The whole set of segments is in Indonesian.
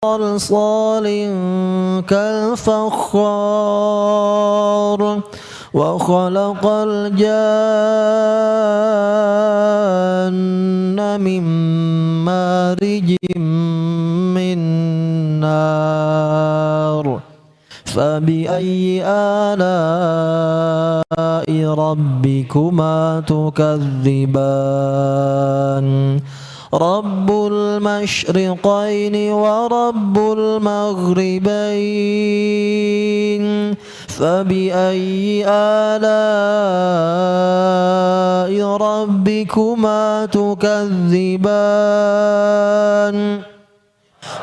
صلصال كالفخار وخلق الجن من مارج من نار فبأي آلاء ربكما تكذبان رب المشرقين ورب المغربين فبأي آلاء ربكما تكذبان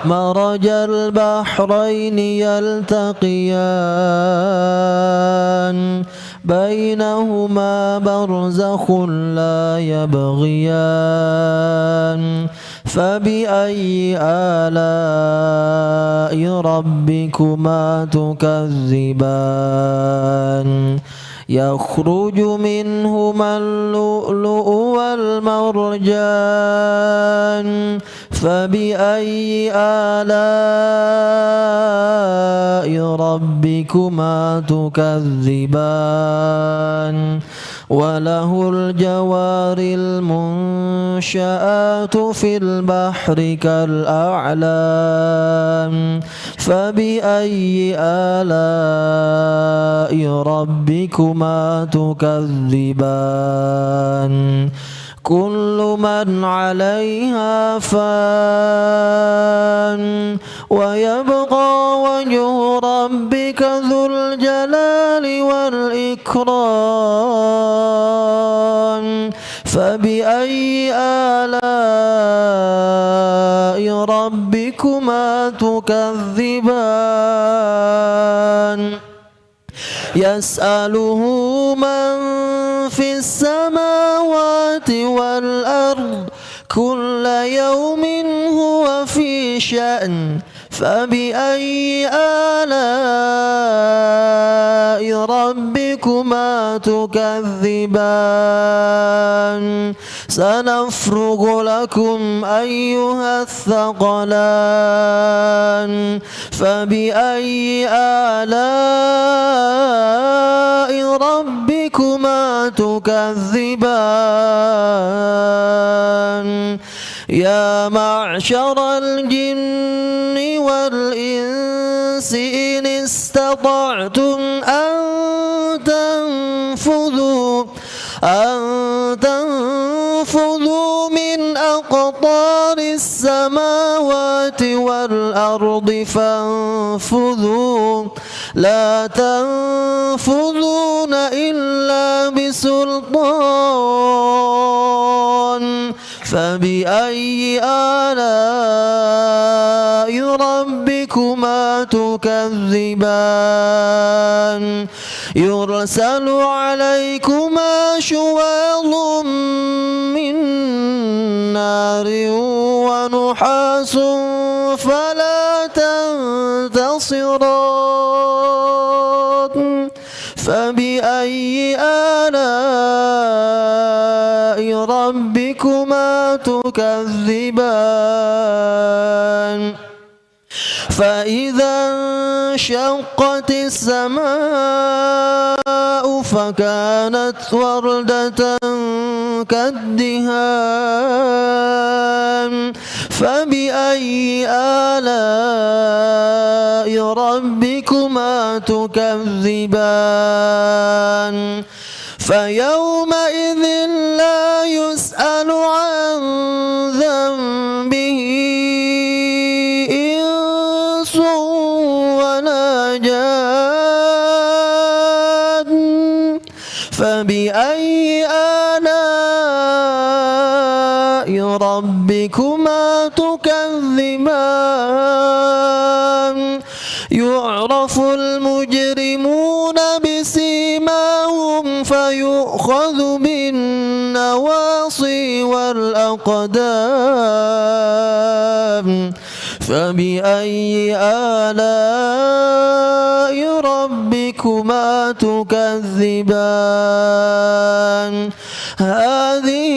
مرج البحرين يلتقيان بينهما برزخ لا يبغيان فبأي آلاء ربكما تكذبان يخرج منهما اللؤلؤ والمرجان فبأي آلاء ربكما تكذبان وله الجوار المنشآت في البحر كالأعلام فبأي آلاء ربكما تكذبان كل من عليها فان ويبقى وجه ربك ذو الجلال والإكرام فبأي آلاء ربكما تكذبان يسأله من في السماوات والأرض كل يوم هو في شأن فبأي آلاء ربكما تكذبان سنفرغ لكم أيها الثقلان فبأي آلاء ربكما تكذبان يا معشر الجن والإنس إن استطعتم أن تنفذوا من أقطار السماوات والأرض فانفذوا لا تنفذون إلا بسلطان فبأي آلاء ربكما تكذبان يرسل عليكما شواظ من نار ونحاس فلا تنتصران فبأي آلاء ربكما تكذبان فإذا انشقت السماء فكانت وردة كالدهان فبأي آلاء ربكما تكذبان فيومئذ لا يسأل عن ذنبه إنس ولا جان فبأي آلاء ربكما تكذبان يعرف المجرمون بسيماهم فيؤخذ بالنواصي والأقدام فبأي آلاء ربكما تكذبان هذه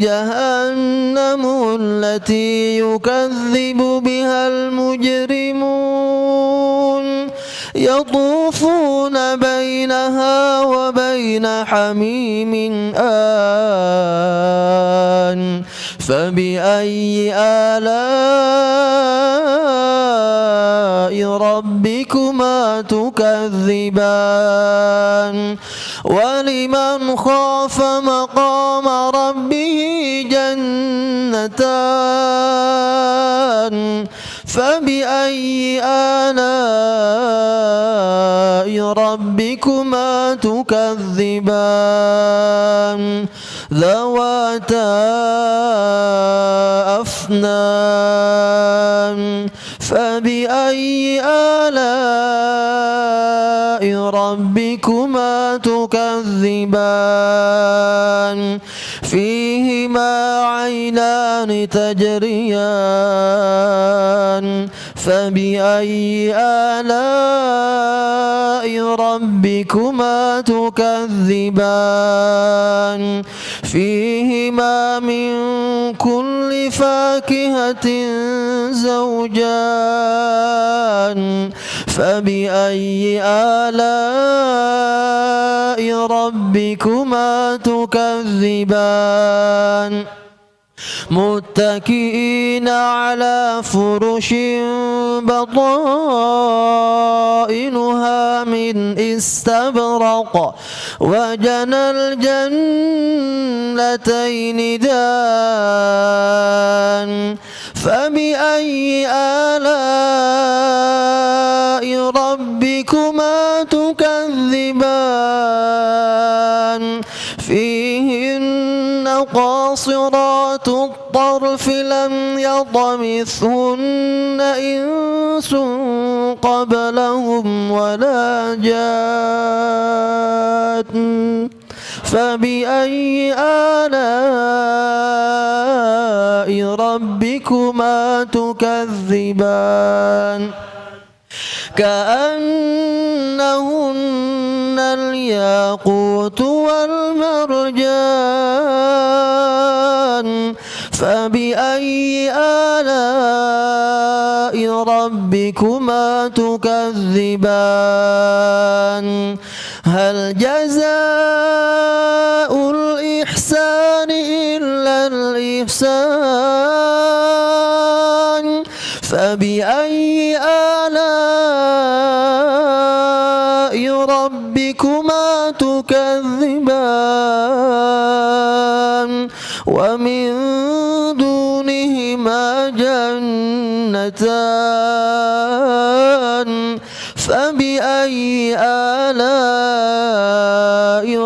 جهنم التي يكذب بها المجرمون المجرمون يطوفون بينها وبين حميم آن فبأي آلاء ربكما تكذبان ولمن خاف مقام ربه جنتان فبأي آلاء ربكما تكذبان ذواتا أفنان فبأي آلاء ربكما تكذبان فيهما عينان تجريان فبأي آلاء ربكما تكذبان فيهما من كل فاكهة زوجان فبأي آلاء ربكما تكذبان متكئين على فرش بطائنها من استبرق وجنى الجنتين دان فبأي آلاء ربكما تكذبان فيهن قاصرات الطرف لم يطمثهن إنس قبلهم ولا جان فبأي آلاء ربكما تكذبان كأنهن الياقوت والمرجان فبأي آلاء ربكما تكذبان هل جزاء الإحسان إلا الإحسان فبأي آلاء ربكما تكذبان ومن دونهما جنتان فبأي آلاء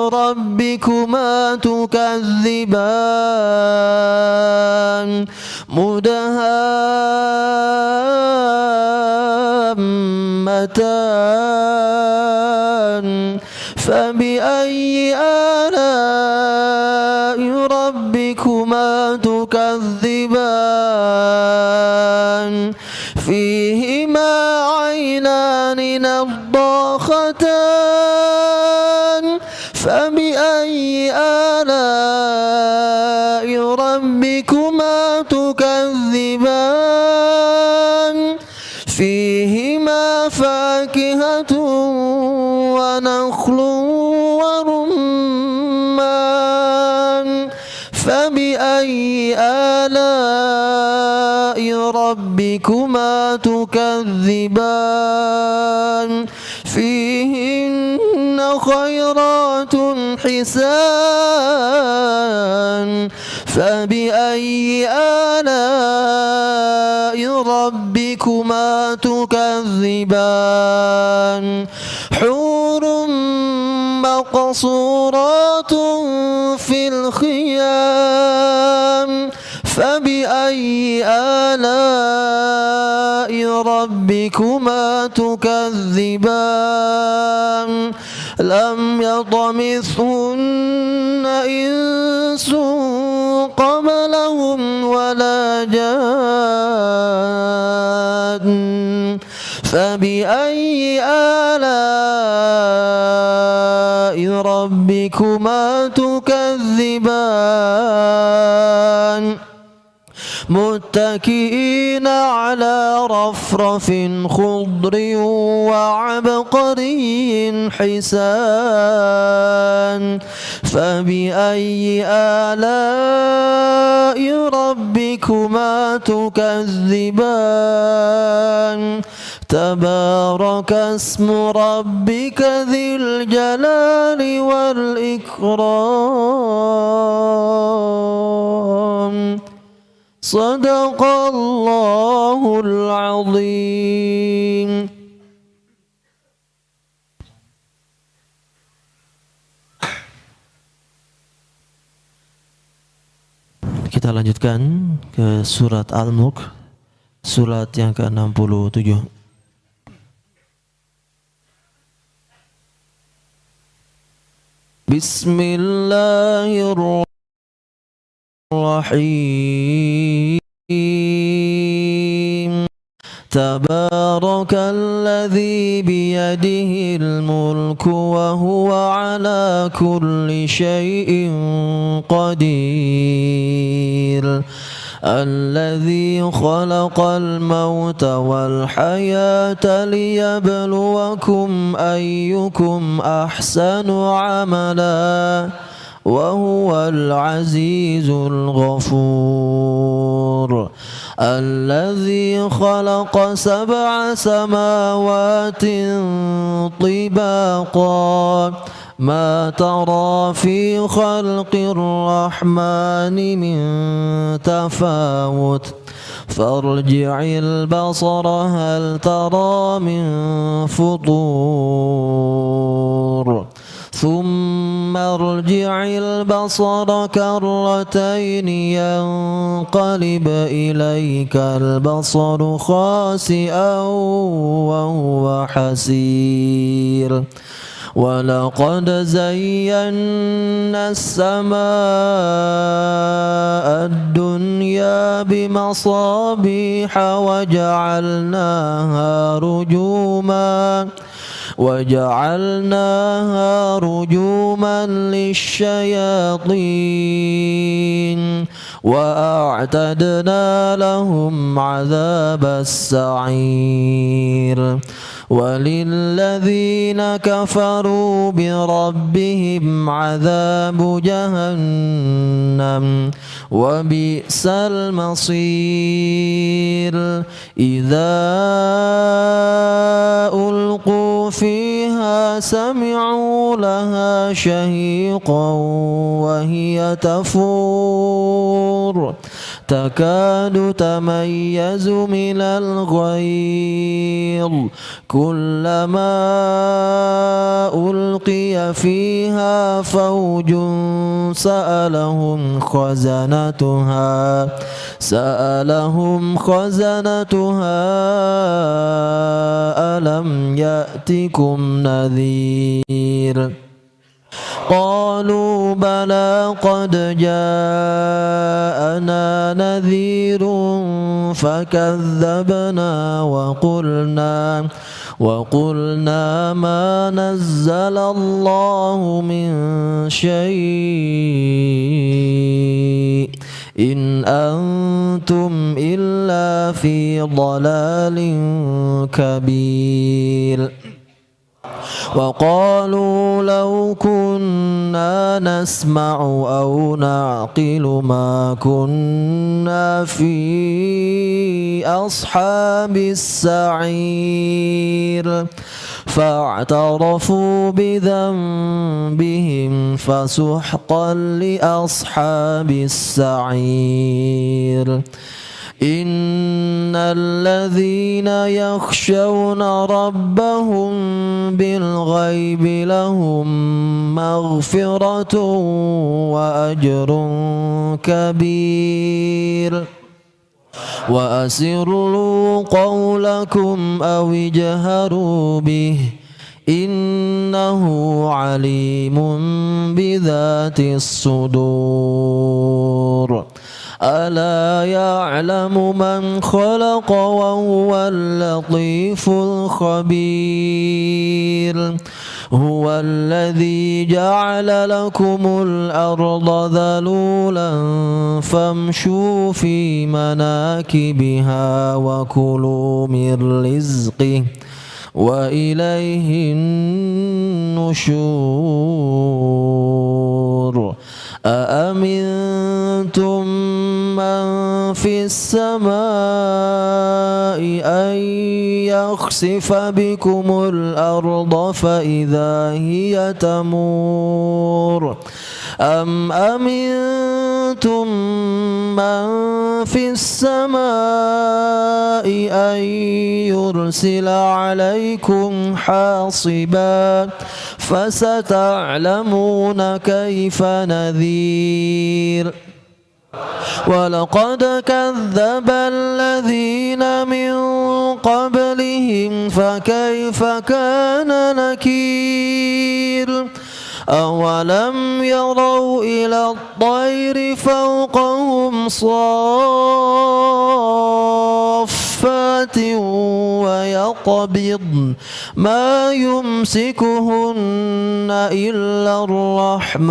ربكما تكذبان مدهامتان فبأي آلاء ربكما تكذبان فيهما عينان نضاختان فبأي آلاء ربكما تكذبان فيهما فاكهة ونخل ورمان فبأي آلاء ربكما تكذبان فيهن خيرات حسان فبأي آلاء ربكما تكذبان حور مقصورات في الخيام فبأي آلاء ربكما تكذبان لم يطمثهن إنس قبلهم ولا جان فبأي آلاء ربكما تكذبان متكئين على رفرف خضر وعبقري حسان فبأي آلاء ربكما تكذبان تبارك اسم ربك ذي الجلال والإكرام صدق الله العظيم. Kita lanjutkan ke surat Al-Mulk, surat yang ke-67. Bismillahirrahmanirrahim. Tabarakalladzi biyadihil mulku wa huwa ala kulli syai'in qadir. Alladzi khalaqal mauta wal hayata liyabluwakum ayyukum ahsanu amala wa huwal azizul ghafur. Alladzi khalaqa sab'a samawati tibaqa ma tara fi khalqir rahmani min tafawut farji'il basara hal tara min futur ثم ارجع البصر كرتين ينقلب إليك البصر خاسئا وهو حسير ولقد زينا السماء الدنيا بمصابيح وجعلناها رجوما للشياطين وأعتدنا لهم عذاب السعير وللذين كفروا بربهم عذاب جهنم وبئس المصير إذا ألقوا فيها سمعوا لها شهيقا وهي تفور تكاد تميز من الغيظ كلما ألقي فيها فوج سألهم خزنتها ألم يأتكم نذير قالوا بلى قد جاءنا نذير فكذبنا وقلنا ما نزل الله من شيء إن أنتم إلا في ضلال كبير وقالوا لو كنا نسمع أو نعقل ما كنا في أصحاب السعير فاعترفوا بذنبهم فسحقا لأصحاب السعير إن الذين يخشون ربهم بالغيب لهم مغفرة وأجر كبير وأسروا قولكم أو اجهروا به إنه عليم بذات الصدور ألا يعلم من خلق وهو اللطيف الخبير هو الذي جعل لكم الأرض ذلولا فامشوا في مناكبها وكلوا من رزقه وإليه النشور أأمنتم من في السماء أن يخسف بكم الأرض فإذا هي تمور أم أمنتم من في السماء أن يرسل عليكم حاصبا فستعلمون كيف نذير ولقد كذب الذين من قبلهم فكيف كان نكير أولم يروا إلى الطير فوقهم صافات ويقبضن ما يمسكهن إلا الرحمن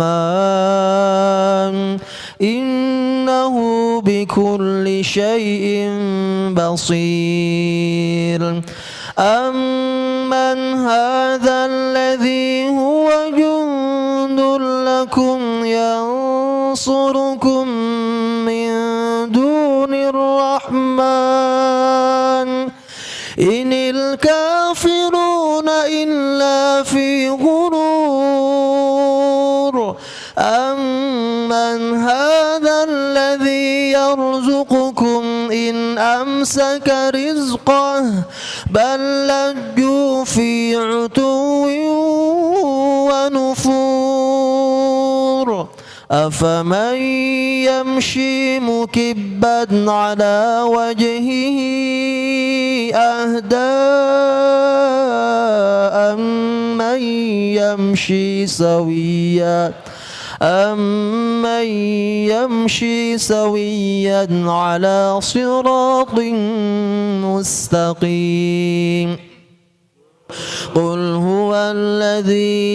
إنه بكل شيء بصير أمن هذا الذي هو جند لكم ينصركم من دون الرحمن إن الكافرون إلا في غرور أمن هذا الذي يرزقكم إن أمسك رزقه بل لجوا في عتو ونفور أفمن يمشي مكبا على وجهه أهدى أمن يمشي سويا أمن يمشي سويا على صراط مستقيم قل هو الذي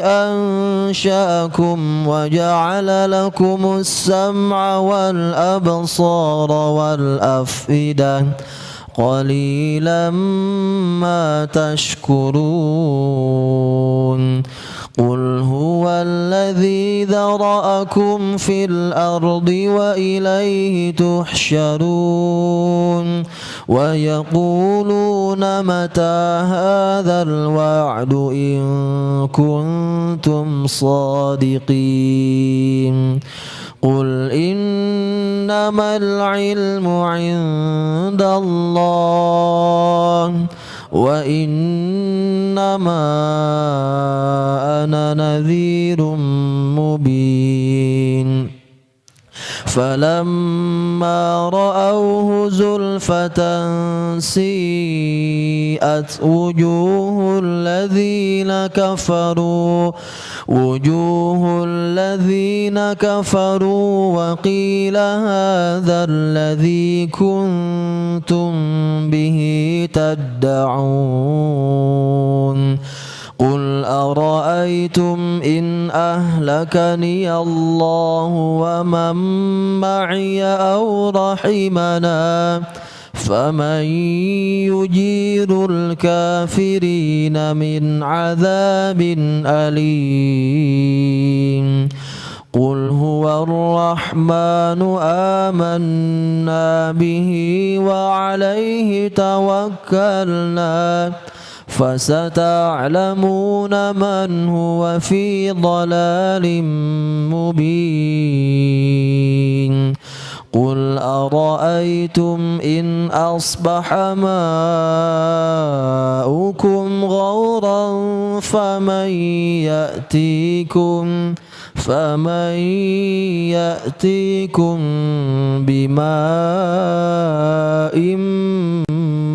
أنشأكم وجعل لكم السمع والأبصار والأفئدة قليلا ما تشكرون قل هو الذي ذرأكم في الأرض وإليه تحشرون ويقولون متى هذا الوعد إن كنتم صادقين قل إنما العلم عند الله وإنما أنا نذير مبين فلما رأوه زلفة سيئت وجوه الذين كفروا وقيل هذا الذي كنتم به تدعون قل أرأيتم إن أهلكني الله ومن معي أو رحمنا فمن يجير الكافرين من عذاب أليم قل هو الرحمن آمنا به وعليه توكلنا فستعلمون من هو في ضلال مبين قل أرأيتم إن أصبح ماؤكم غورا فمن يأتيكم بماء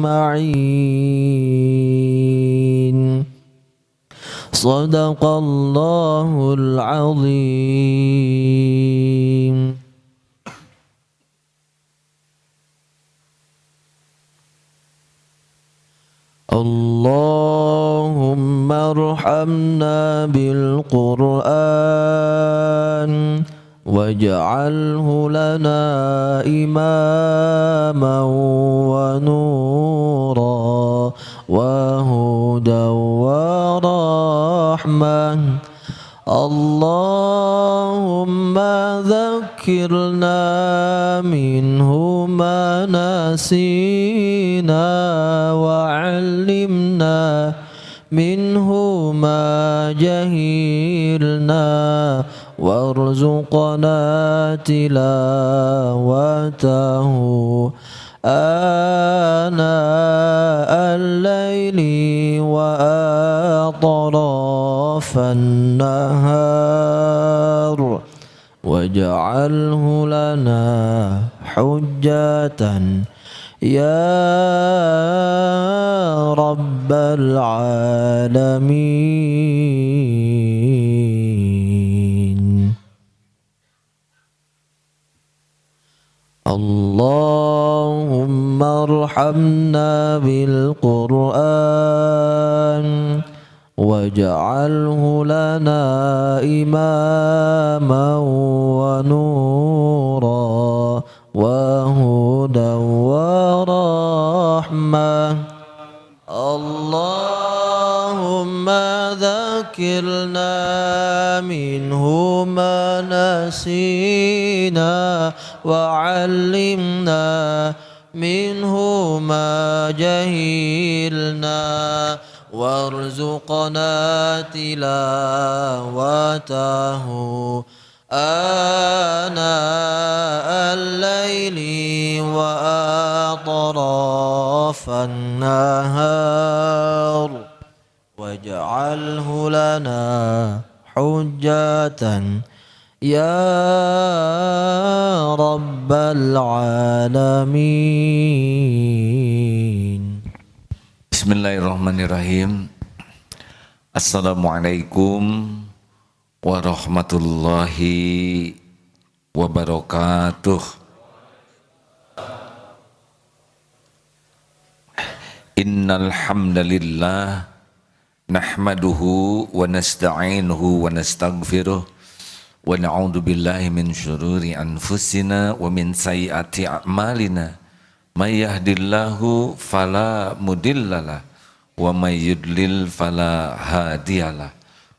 معين صدق الله العظيم. اللهم ارحمنا بالقرآن واجعله لنا إماما ونورا وهدى ورحمة اللهم ذكرنا منه ما نسينا وعلمنا منه ما جهلنا وارزقنا تلاوته آناء الليل وأطراف النهار واجعله لنا حجة يا رب العالمين. اللهم ارحمنا بالقرآن واجعله لنا إماما ونورا وهدى ورحمة اللهم ذكرنا منه ما نسينا وعلمنا منه ما جهلنا وارزقنا تلاوته آناء الليل وأطراف النهار واجعله لنا حجة يا رب العالمين. Bismillahirrahmanirrahim. Assalamualaikum warahmatullahi wabarakatuh. Innal hamdalillah nahmaduhu wa nasta'inuhu wa nastaghfiruh wa na'udzu billahi min syururi anfusina wa min sayyiati a'malina. May yahdillahu fala mudhillalah wa may yudlil fala hadiyalah.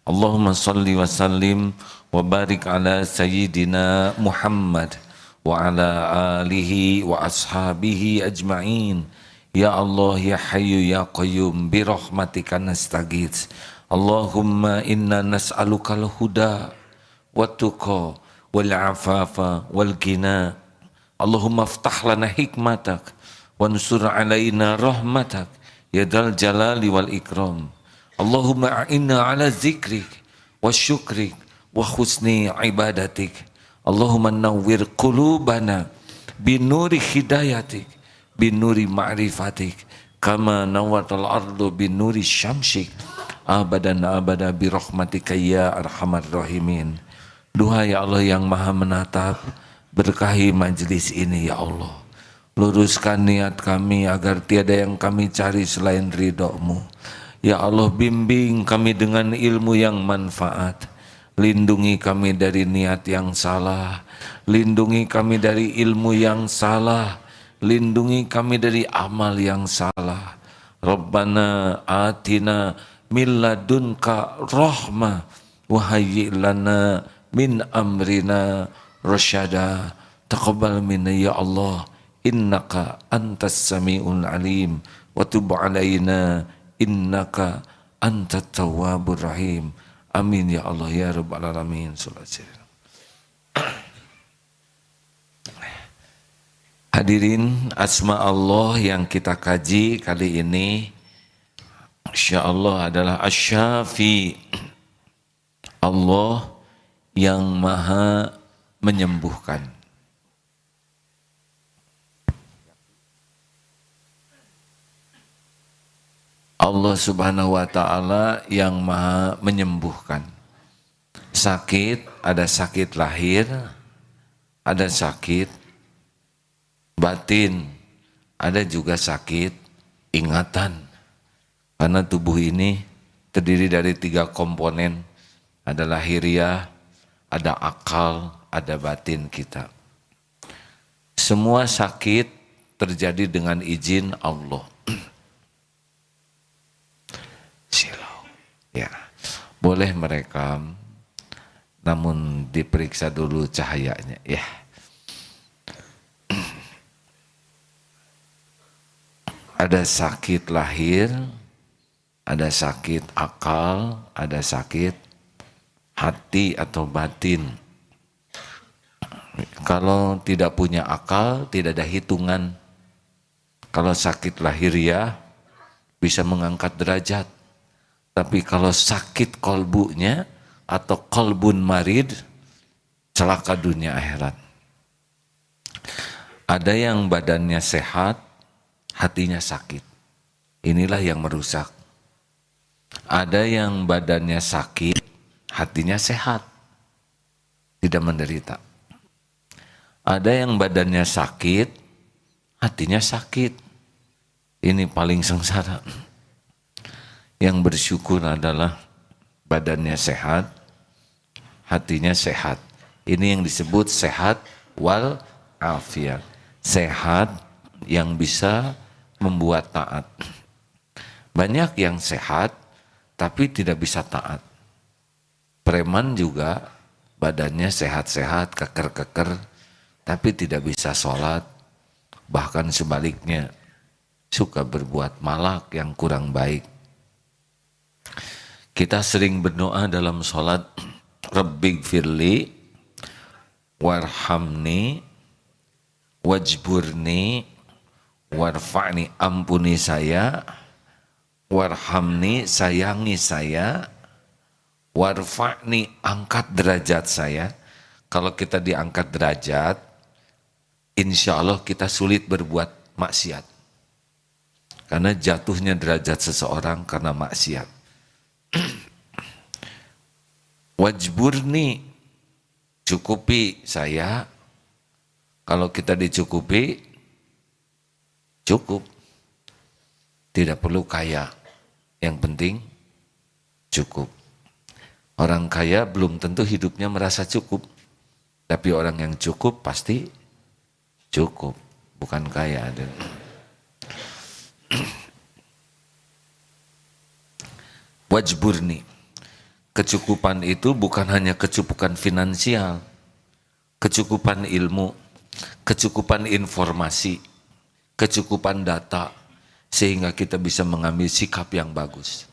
Allahumma salli wa sallim wa barik ala sayyidina Muhammad wa ala alihi wa ashabihi ajma'in. Ya Allah ya Hayyu ya Qayyum bi rahmatika nastaghits. Allahumma inna nas'alukal huda wat tuqa wal afafa wal ghina. Allahumma aftah lana hikmatak wansur alaina rahmatak ya dal jalali wal ikram. Allahumma a'inna ala zikrik wa syukrik wa husni ibadatik. Allahumma nawwir qulubana binuri hidayatik binuri ma'rifatik kama nawatal ardu binuri syamsik abadan abada birahmatika ya arhamar rahimin. Duha ya Allah yang maha menatap, berkahi majlis ini ya Allah. Luruskan niat kami agar tiada yang kami cari selain ridho-Mu. Ya Allah, bimbing kami dengan ilmu yang manfaat. Lindungi kami dari niat yang salah. Lindungi kami dari ilmu yang salah. Lindungi kami dari amal yang salah. Rabbana atina min ladunka rahmah wa hayyi' lana min amrina rasyada. Taqabbal minna ya Allah, innaka antas sami'ul alim wa tub alaina innaka antat tawwabur rahim. Amin ya Allah ya rabbal alamin. Hadirin, asma Allah yang kita kaji kali ini insyaallah adalah Asy-Syafi, Allah yang maha menyembuhkan. Allah subhanahu wa ta'ala yang maha menyembuhkan. Sakit, ada sakit lahir, ada sakit batin, ada juga sakit ingatan. Karena tubuh ini terdiri dari 3 komponen, ada lahiriah, ada akal, ada batin kita. Semua sakit terjadi dengan izin Allah. Silau. Ya, boleh merekam, namun diperiksa dulu cahayanya. Ya. Ada sakit lahir, ada sakit akal, ada sakit hati atau batin. Kalau tidak punya akal, tidak ada hitungan. Kalau sakit lahiriah bisa mengangkat derajat. Tapi kalau sakit kolbunya atau kolbun marid, celaka dunia akhirat. Ada yang badannya sehat, hatinya sakit. Inilah yang merusak. Ada yang badannya sakit, hatinya sehat, tidak menderita. Ada yang badannya sakit, hatinya sakit. Ini paling sengsara. Yang bersyukur adalah badannya sehat, hatinya sehat. Ini yang disebut sehat wal afiat. Sehat yang bisa membuat taat. Banyak yang sehat tapi tidak bisa taat. Preman juga badannya sehat-sehat, keker-keker, tapi tidak bisa sholat. Bahkan sebaliknya, suka berbuat malak yang kurang baik. Kita sering berdoa dalam sholat, Rabbighfirli warhamni wajburni warfa'ni, ampuni saya, warhamni, sayangi saya, warfa'ni, angkat derajat saya. Kalau kita diangkat derajat, insya Allah kita sulit berbuat maksiat. Karena jatuhnya derajat seseorang karena maksiat. Wajburni, cukupi saya. Kalau kita dicukupi, cukup. Tidak perlu kaya. Yang penting cukup. Orang kaya belum tentu hidupnya merasa cukup. Tapi orang yang cukup pasti cukup. Bukan kaya. Wajburni. Kecukupan itu bukan hanya kecukupan finansial. Kecukupan ilmu. Kecukupan informasi. Kecukupan data. Sehingga kita bisa mengambil sikap yang bagus.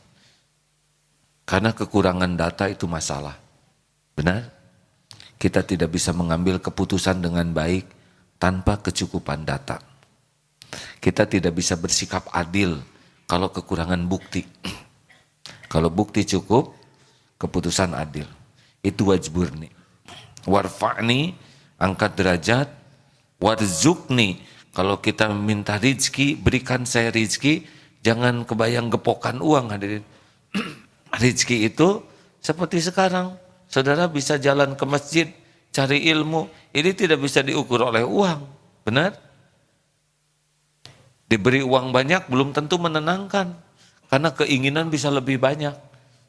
Karena kekurangan data itu masalah. Benar? Kita tidak bisa mengambil keputusan dengan baik tanpa kecukupan data. Kita tidak bisa bersikap adil kalau kekurangan bukti. Kalau bukti cukup, keputusan adil. Itu wajburni. Warfa'ni, angkat derajat. Warzukni, kalau kita minta rizki, berikan saya rizki, jangan kebayang gepokan uang hadirin. Rizki itu seperti sekarang, saudara bisa jalan ke masjid, cari ilmu, ini tidak bisa diukur oleh uang, benar? Diberi uang banyak belum tentu menenangkan, karena keinginan bisa lebih banyak,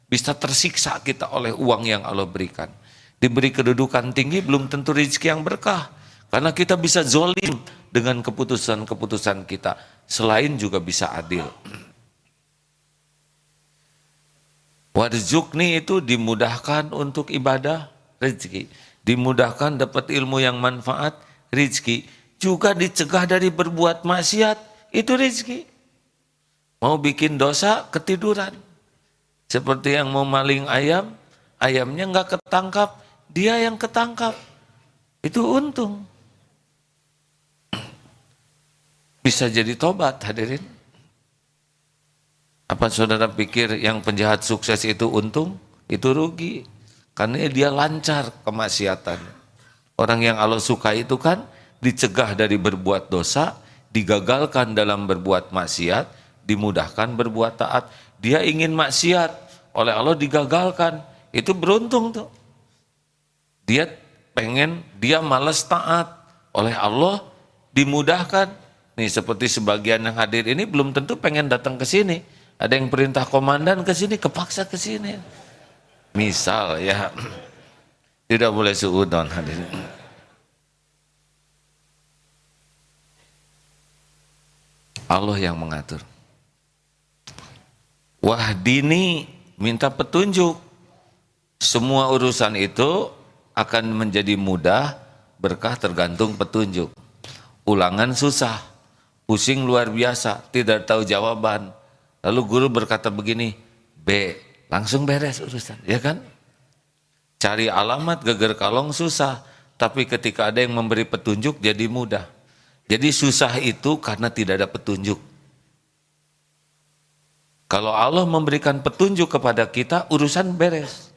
bisa tersiksa kita oleh uang yang Allah berikan. Diberi kedudukan tinggi belum tentu rezeki yang berkah, karena kita bisa zolim dengan keputusan-keputusan kita, selain juga bisa adil. Warzukni itu dimudahkan untuk ibadah, rezeki. Dimudahkan dapat ilmu yang manfaat, rezeki. Juga dicegah dari berbuat maksiat, itu rezeki. Mau bikin dosa, ketiduran. Seperti yang mau maling ayam, ayamnya nggak ketangkap, dia yang ketangkap. Itu untung. Bisa jadi tobat hadirin. Apa saudara pikir yang penjahat sukses itu untung? Itu rugi. Karena dia lancar kemaksiatan. Orang yang Allah suka itu kan dicegah dari berbuat dosa, digagalkan dalam berbuat maksiat, dimudahkan berbuat taat. Dia ingin maksiat, oleh Allah digagalkan. Itu beruntung tuh. Dia pengen, dia malas taat, oleh Allah dimudahkan. Nih seperti sebagian yang hadir ini belum tentu pengen datang ke sini. Ada yang perintah komandan ke sini, kepaksa ke sini. Misal ya, tidak boleh suudon hadirin. Allah yang mengatur. Wahdini, minta petunjuk. Semua urusan itu akan menjadi mudah berkah tergantung petunjuk. Ulangan susah, pusing luar biasa, tidak tahu jawaban. Lalu guru berkata begini, B, langsung beres urusan, ya kan? Cari alamat geger kalong susah, tapi ketika ada yang memberi petunjuk jadi mudah. Jadi susah itu karena tidak ada petunjuk. Kalau Allah memberikan petunjuk kepada kita, urusan beres.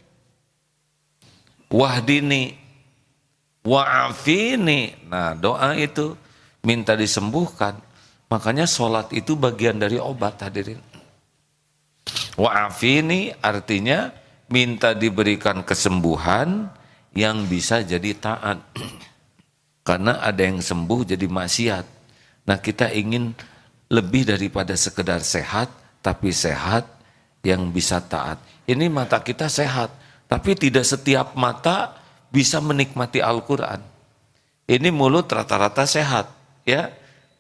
Wahdini, wa'afini. Nah, doa itu minta disembuhkan. Makanya sholat itu bagian dari obat, hadirin. Wa'afini artinya minta diberikan kesembuhan yang bisa jadi taat. Karena ada yang sembuh jadi maksiat. Nah, kita ingin lebih daripada sekedar sehat, tapi sehat yang bisa taat. Ini mata kita sehat, tapi tidak setiap mata bisa menikmati Al-Quran. Ini mulut rata-rata sehat, ya,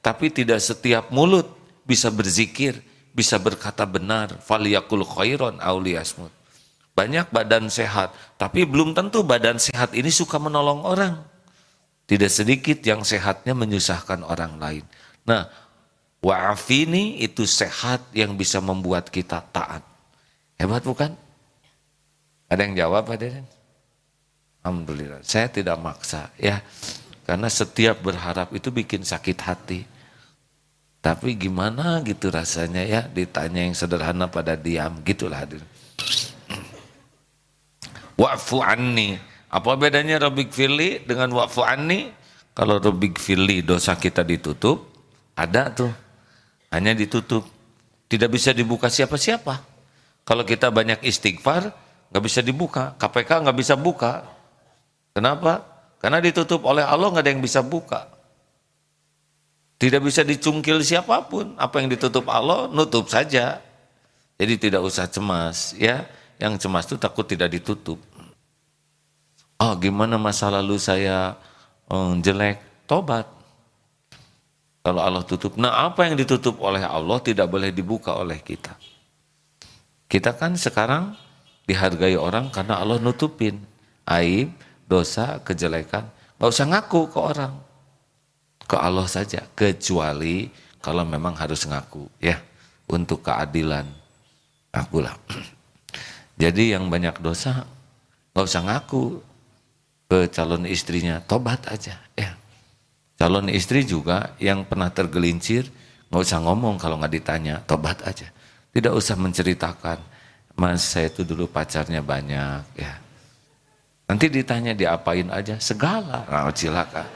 tapi tidak setiap mulut bisa berzikir, bisa berkata benar. Faliyakul khairon aw liyasmut. Banyak badan sehat, tapi belum tentu badan sehat ini suka menolong orang. Tidak sedikit yang sehatnya menyusahkan orang lain. Nah, wa'afini itu sehat yang bisa membuat kita taat. Hebat bukan? Ada yang jawab hadirin? Alhamdulillah. Saya tidak maksa ya. Karena setiap berharap itu bikin sakit hati. Tapi gimana gitu rasanya ya, ditanya yang sederhana pada diam, gitulah hadirin. Wa'fu anni. Apa bedanya Rabbik firli dengan wa'fu anni? Kalau Rabbik firli dosa kita ditutup, ada tuh. Hanya ditutup. Tidak bisa dibuka siapa-siapa. Kalau kita banyak istighfar, nggak bisa dibuka. KPK nggak bisa buka. Kenapa? Karena ditutup oleh Allah, nggak ada yang bisa buka. Tidak bisa dicungkil siapapun. Apa yang ditutup Allah, nutup saja. Jadi tidak usah cemas. Ya, yang cemas itu takut tidak ditutup. Oh, gimana masa lalu saya jelek? Tobat. Kalau Allah tutup. Nah, apa yang ditutup oleh Allah tidak boleh dibuka oleh kita. Kita kan sekarang dihargai orang karena Allah nutupin aib, dosa, kejelekan. Gak usah ngaku ke orang. Ke Allah saja. Kecuali kalau memang harus ngaku. Ya, untuk keadilan. Ngakulah. Jadi yang banyak dosa gak usah ngaku ke calon istrinya, tobat aja ya. Calon istri juga yang pernah tergelincir nggak usah ngomong kalau nggak ditanya, tobat aja. Tidak usah menceritakan, mas saya itu dulu pacarnya banyak ya. Nanti ditanya diapain aja, segala, nah, cilaka.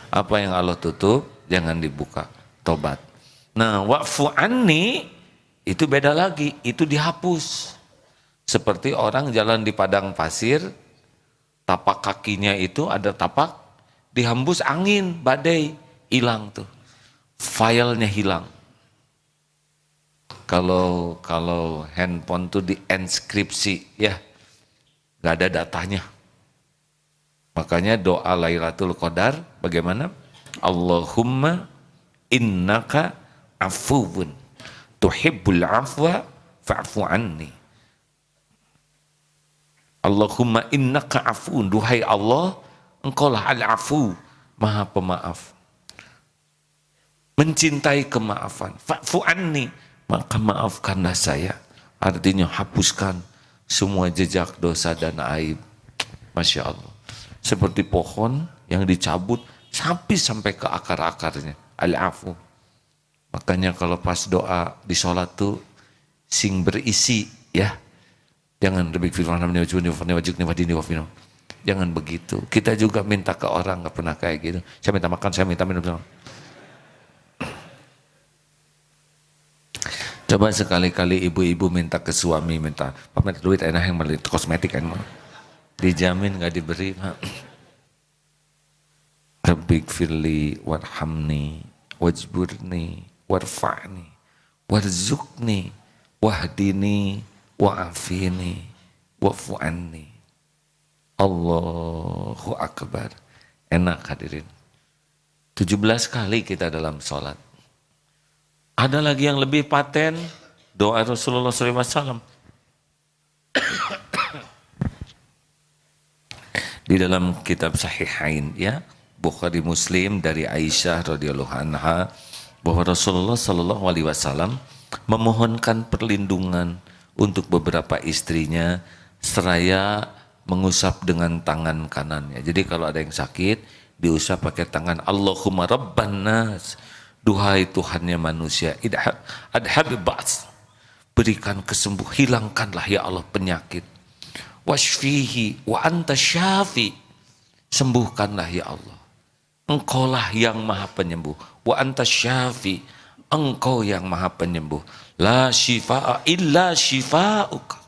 Apa yang Allah tutup jangan dibuka, tobat. Nah, wa'fu anni itu beda lagi, itu dihapus. Seperti orang jalan di padang pasir, tapak kakinya itu ada tapak, dihembus angin, badai, hilang tuh. Filenya hilang. Kalau handphone tuh dienkripsi ya, nggak ada datanya. Makanya doa Lailatul Qadar bagaimana? Allahumma innaka afuwun tuhibbul afwa fa'fu anni. Allahumma innaka afuun, duhai Allah, engkaulah al-afu, maha pemaaf. Mencintai kemaafan. Fa'fu anni, maka maafkanlah saya. Artinya hapuskan semua jejak dosa dan aib. Masya Allah. Seperti pohon yang dicabut sampai ke akar-akarnya. Al-afu. Makanya kalau pas doa di sholat tuh sing berisi ya. Jangan lebih firman jangan begitu. Kita juga minta ke orang nggak pernah kayak gitu. Saya minta makan, saya minta minum. Coba sekali-kali ibu-ibu minta ke suami, minta pamer duit enak yang beli kosmetik kan, dijamin nggak diberi. Rabbik firli warhamni wajburni warfa'ni warzuqni wahdini wa'afini wa'fu anni. Allahu Akbar. Enak hadirin. 17 kali kita dalam sholat. Ada lagi yang lebih paten, doa Rasulullah SAW. Di dalam kitab Sahihain ya, Bukhari Muslim dari Aisyah radhiyallahu anha, bahwa Rasulullah SAW memohonkan perlindungan untuk beberapa istrinya seraya mengusap dengan tangan kanannya. Jadi kalau ada yang sakit, diusap pakai tangan. Allahumma rabban nas, duhai Tuhannya manusia, adhabi ba's, berikan kesembuh, hilangkanlah ya Allah penyakit. Washfihi wa anta syafi, sembuhkanlah ya Allah, engkaulah yang maha penyembuh. Wa anta syafi, engkau yang maha penyembuh. La shifa'a illa shifa'uka,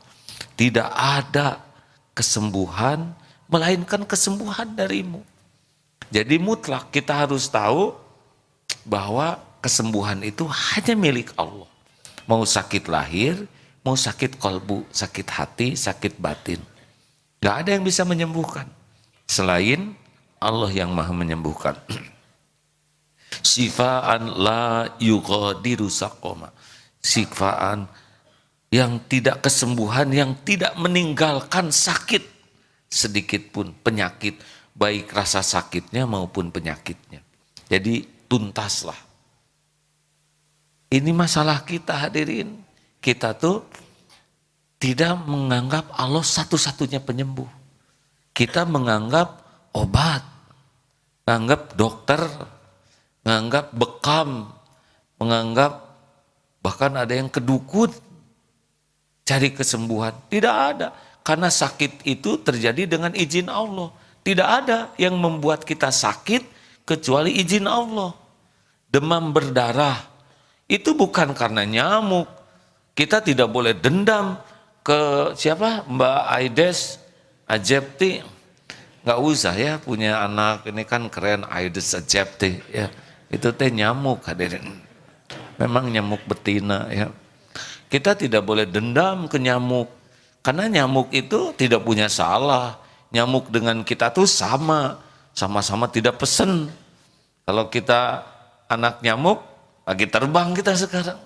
tidak ada kesembuhan melainkan kesembuhan darimu. Jadi mutlak kita harus tahu bahwa kesembuhan itu hanya milik Allah. Mau sakit lahir, mau sakit kolbu, sakit hati, sakit batin, gak ada yang bisa menyembuhkan selain Allah yang maha menyembuhkan. Sifaan la yughadiru saqama, sifaan yang tidak, kesembuhan yang tidak meninggalkan sakit sedikit pun, penyakit, baik rasa sakitnya maupun penyakitnya. Jadi tuntaslah. Ini masalah kita hadirin. Kita tuh tidak menganggap Allah satu-satunya penyembuh. Kita menganggap obat, menganggap dokter, menganggap bekam, menganggap bahkan ada yang kedukun cari kesembuhan. Tidak ada. Karena sakit itu terjadi dengan izin Allah. Tidak ada yang membuat kita sakit kecuali izin Allah. Demam berdarah itu bukan karena nyamuk. Kita tidak boleh dendam ke siapa? Mbak Aedes aegypti. Nggak usah ya punya anak ini kan keren, Aedes aegypti ya. Itu teh nyamuk hadirin. Memang nyamuk betina ya. Kita tidak boleh dendam ke nyamuk, karena nyamuk itu tidak punya salah. Nyamuk dengan kita tuh sama-sama tidak pesen. Kalau kita anak nyamuk, lagi terbang kita sekarang.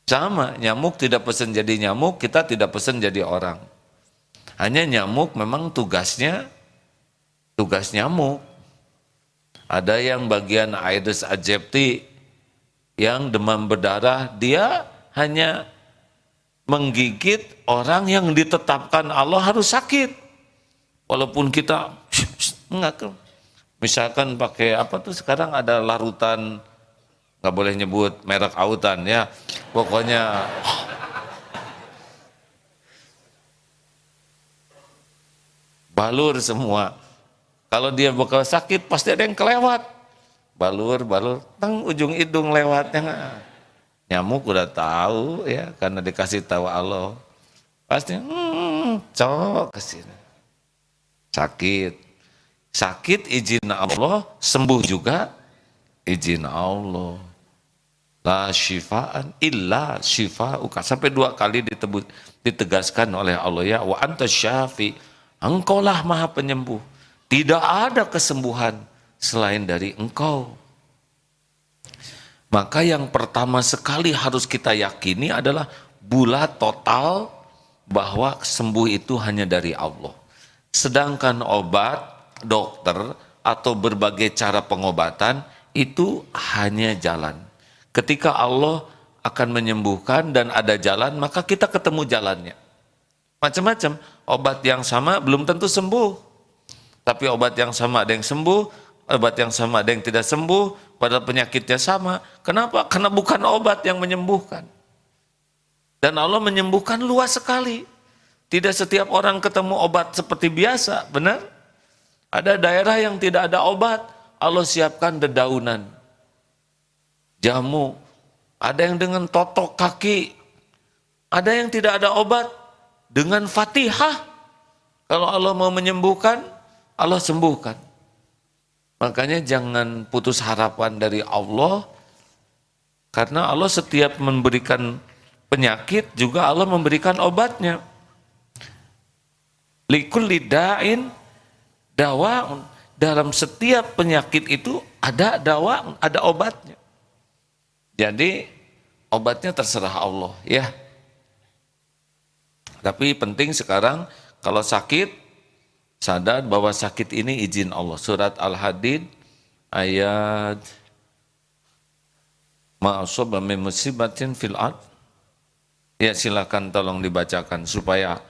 Sama, nyamuk tidak pesen jadi nyamuk, kita tidak pesen jadi orang. Hanya nyamuk memang tugas nyamuk. Ada yang bagian Aedes aegypti, yang demam berdarah, dia hanya menggigit orang yang ditetapkan Allah harus sakit. Walaupun kita enggak, misalkan pakai apa tuh sekarang ada larutan, nggak boleh nyebut merek autan ya, pokoknya balur semua. Kalau dia bakal sakit pasti ada yang kelewat. Balur, tang ujung hidung lewatnya. Nyamuk udah tahu ya, karena dikasih tahu Allah. Pasti cok ke sini. Sakit izin Allah, sembuh juga izin Allah. La syifaan illa syifauka, sampai 2 kali ditegaskan oleh Allah ya, wa anta syafi, engkaulah maha penyembuh. Tidak ada kesembuhan selain dari engkau. Maka yang pertama sekali harus kita yakini adalah bulat total bahwa sembuh itu hanya dari Allah. Sedangkan obat, dokter, atau berbagai cara pengobatan itu hanya jalan. Ketika Allah akan menyembuhkan dan ada jalan, maka kita ketemu jalannya. Macam-macam, obat yang sama belum tentu sembuh. Tapi obat yang sama ada yang sembuh, obat yang sama ada yang tidak sembuh, padahal penyakitnya sama. Kenapa? Karena bukan obat yang menyembuhkan. Dan Allah menyembuhkan luas sekali. Tidak setiap orang ketemu obat seperti biasa, benar? Ada daerah yang tidak ada obat, Allah siapkan dedaunan, jamu. Ada yang dengan totok kaki, ada yang tidak ada obat, dengan Fatihah. Kalau Allah mau menyembuhkan, Allah sembuhkan. Makanya jangan putus harapan dari Allah, Karena Allah setiap memberikan penyakit juga Allah memberikan obatnya. Likulli da'in dawa, dalam setiap penyakit itu ada dawa, ada obatnya. Jadi obatnya terserah Allah ya. Tapi penting sekarang kalau sakit sadar bahwa sakit ini izin Allah. Surat Al-Hadid ayat ma'asaba min musibatin fil ard. Ya silakan tolong dibacakan supaya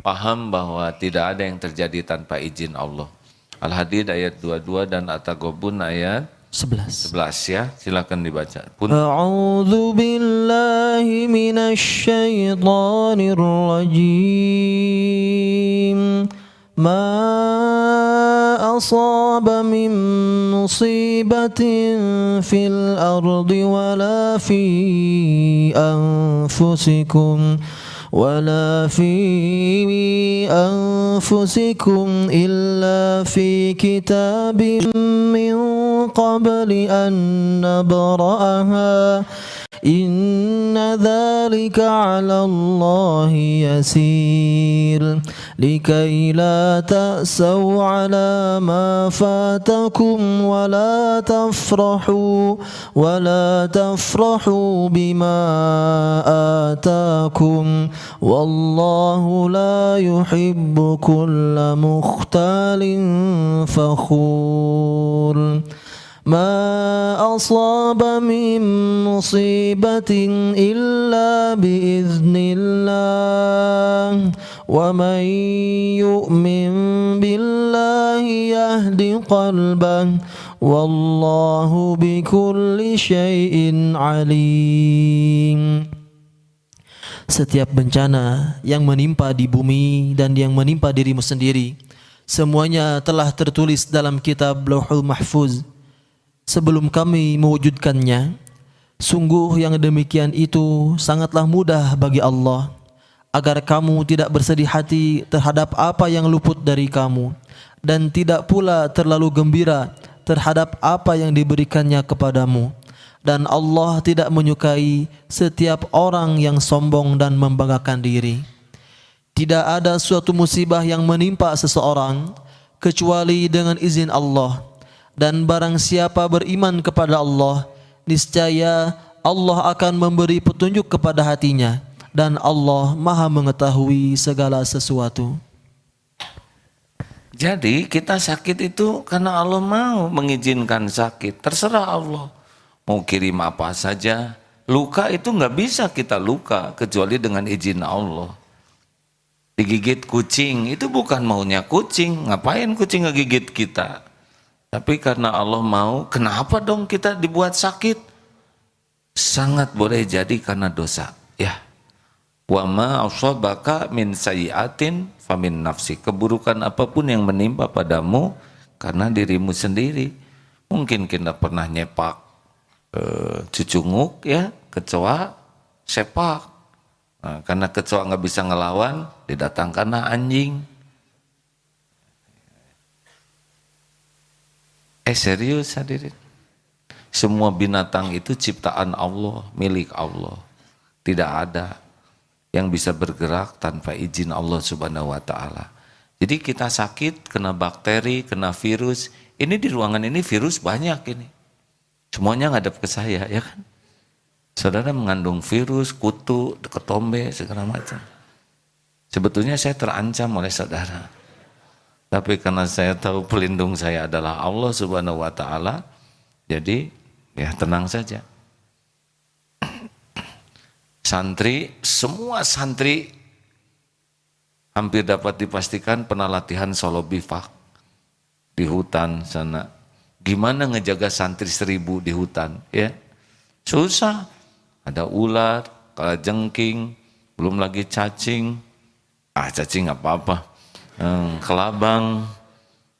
paham bahwa tidak ada yang terjadi tanpa izin Allah. Al-Hadid ayat 22 dan At-Taghabun ayat 11 ya. Silakan dibaca. A'udzu billahi minasy syaithanir rajim. Ma asaba min musibatin fil ardi wala fi anfusikum ولا في أنفسكم إلا في كتاب من قبل أن نبرأها إن ذلك على الله يسير لكي لا تأسوا على ما فاتكم ولا تفرحوا بما آتاكم والله لا يحب كل مختال فخور ما أصاب من مصيبة إلا بإذن الله ومن يؤمن بالله يهد قلبه والله بكل شيء عليم. Setiap bencana yang menimpa di bumi dan yang menimpa dirimu sendiri, semuanya telah tertulis dalam kitab Lauhul Mahfuz sebelum kami mewujudkannya. Sungguh yang demikian itu sangatlah mudah bagi Allah, agar kamu tidak bersedih hati terhadap apa yang luput dari kamu, dan tidak pula terlalu gembira terhadap apa yang diberikannya kepadamu. Dan Allah tidak menyukai setiap orang yang sombong dan membanggakan diri. Tidak ada suatu musibah yang menimpa seseorang kecuali dengan izin Allah. Dan barang siapa beriman kepada Allah, niscaya Allah akan memberi petunjuk kepada hatinya. Dan Allah Maha mengetahui segala sesuatu. Jadi kita sakit itu karena Allah mau mengizinkan sakit. Terserah Allah. Mau kirim apa saja. Luka itu nggak bisa kita luka kecuali dengan izin Allah. Digigit kucing itu bukan maunya kucing. Ngapain kucing ngegigit kita? Tapi karena Allah mau, kenapa dong kita dibuat sakit? Sangat boleh jadi karena dosa. Ya. Wa ma asabaka min sayyi'atin famin nafsi. Keburukan apapun yang menimpa padamu karena dirimu sendiri. Mungkin kita pernah nyepak cucunguk ya, kecoa, sepak. Nah, karena kecoa nggak bisa ngelawan, didatangkanlah anjing. Serius hadirin. Semua binatang itu ciptaan Allah, milik Allah. Tidak ada yang bisa bergerak tanpa izin Allah Subhanahu wa taala. Jadi kita sakit, kena bakteri, kena virus. Ini di ruangan ini virus banyak ini. Semuanya ngadap ke saya, ya kan? Saudara mengandung virus, kutu, ketombe, segala macam. Sebetulnya saya terancam oleh saudara. Tapi karena saya tahu pelindung saya adalah Allah Subhanahu wa taala, jadi ya tenang saja. Santri, semua santri hampir dapat dipastikan pernah latihan solo bivak di hutan sana. Gimana ngejaga santri 1000 di hutan? Ya, susah. Ada ular, kalajengking, belum lagi cacing. Cacing nggak apa-apa. Kelabang,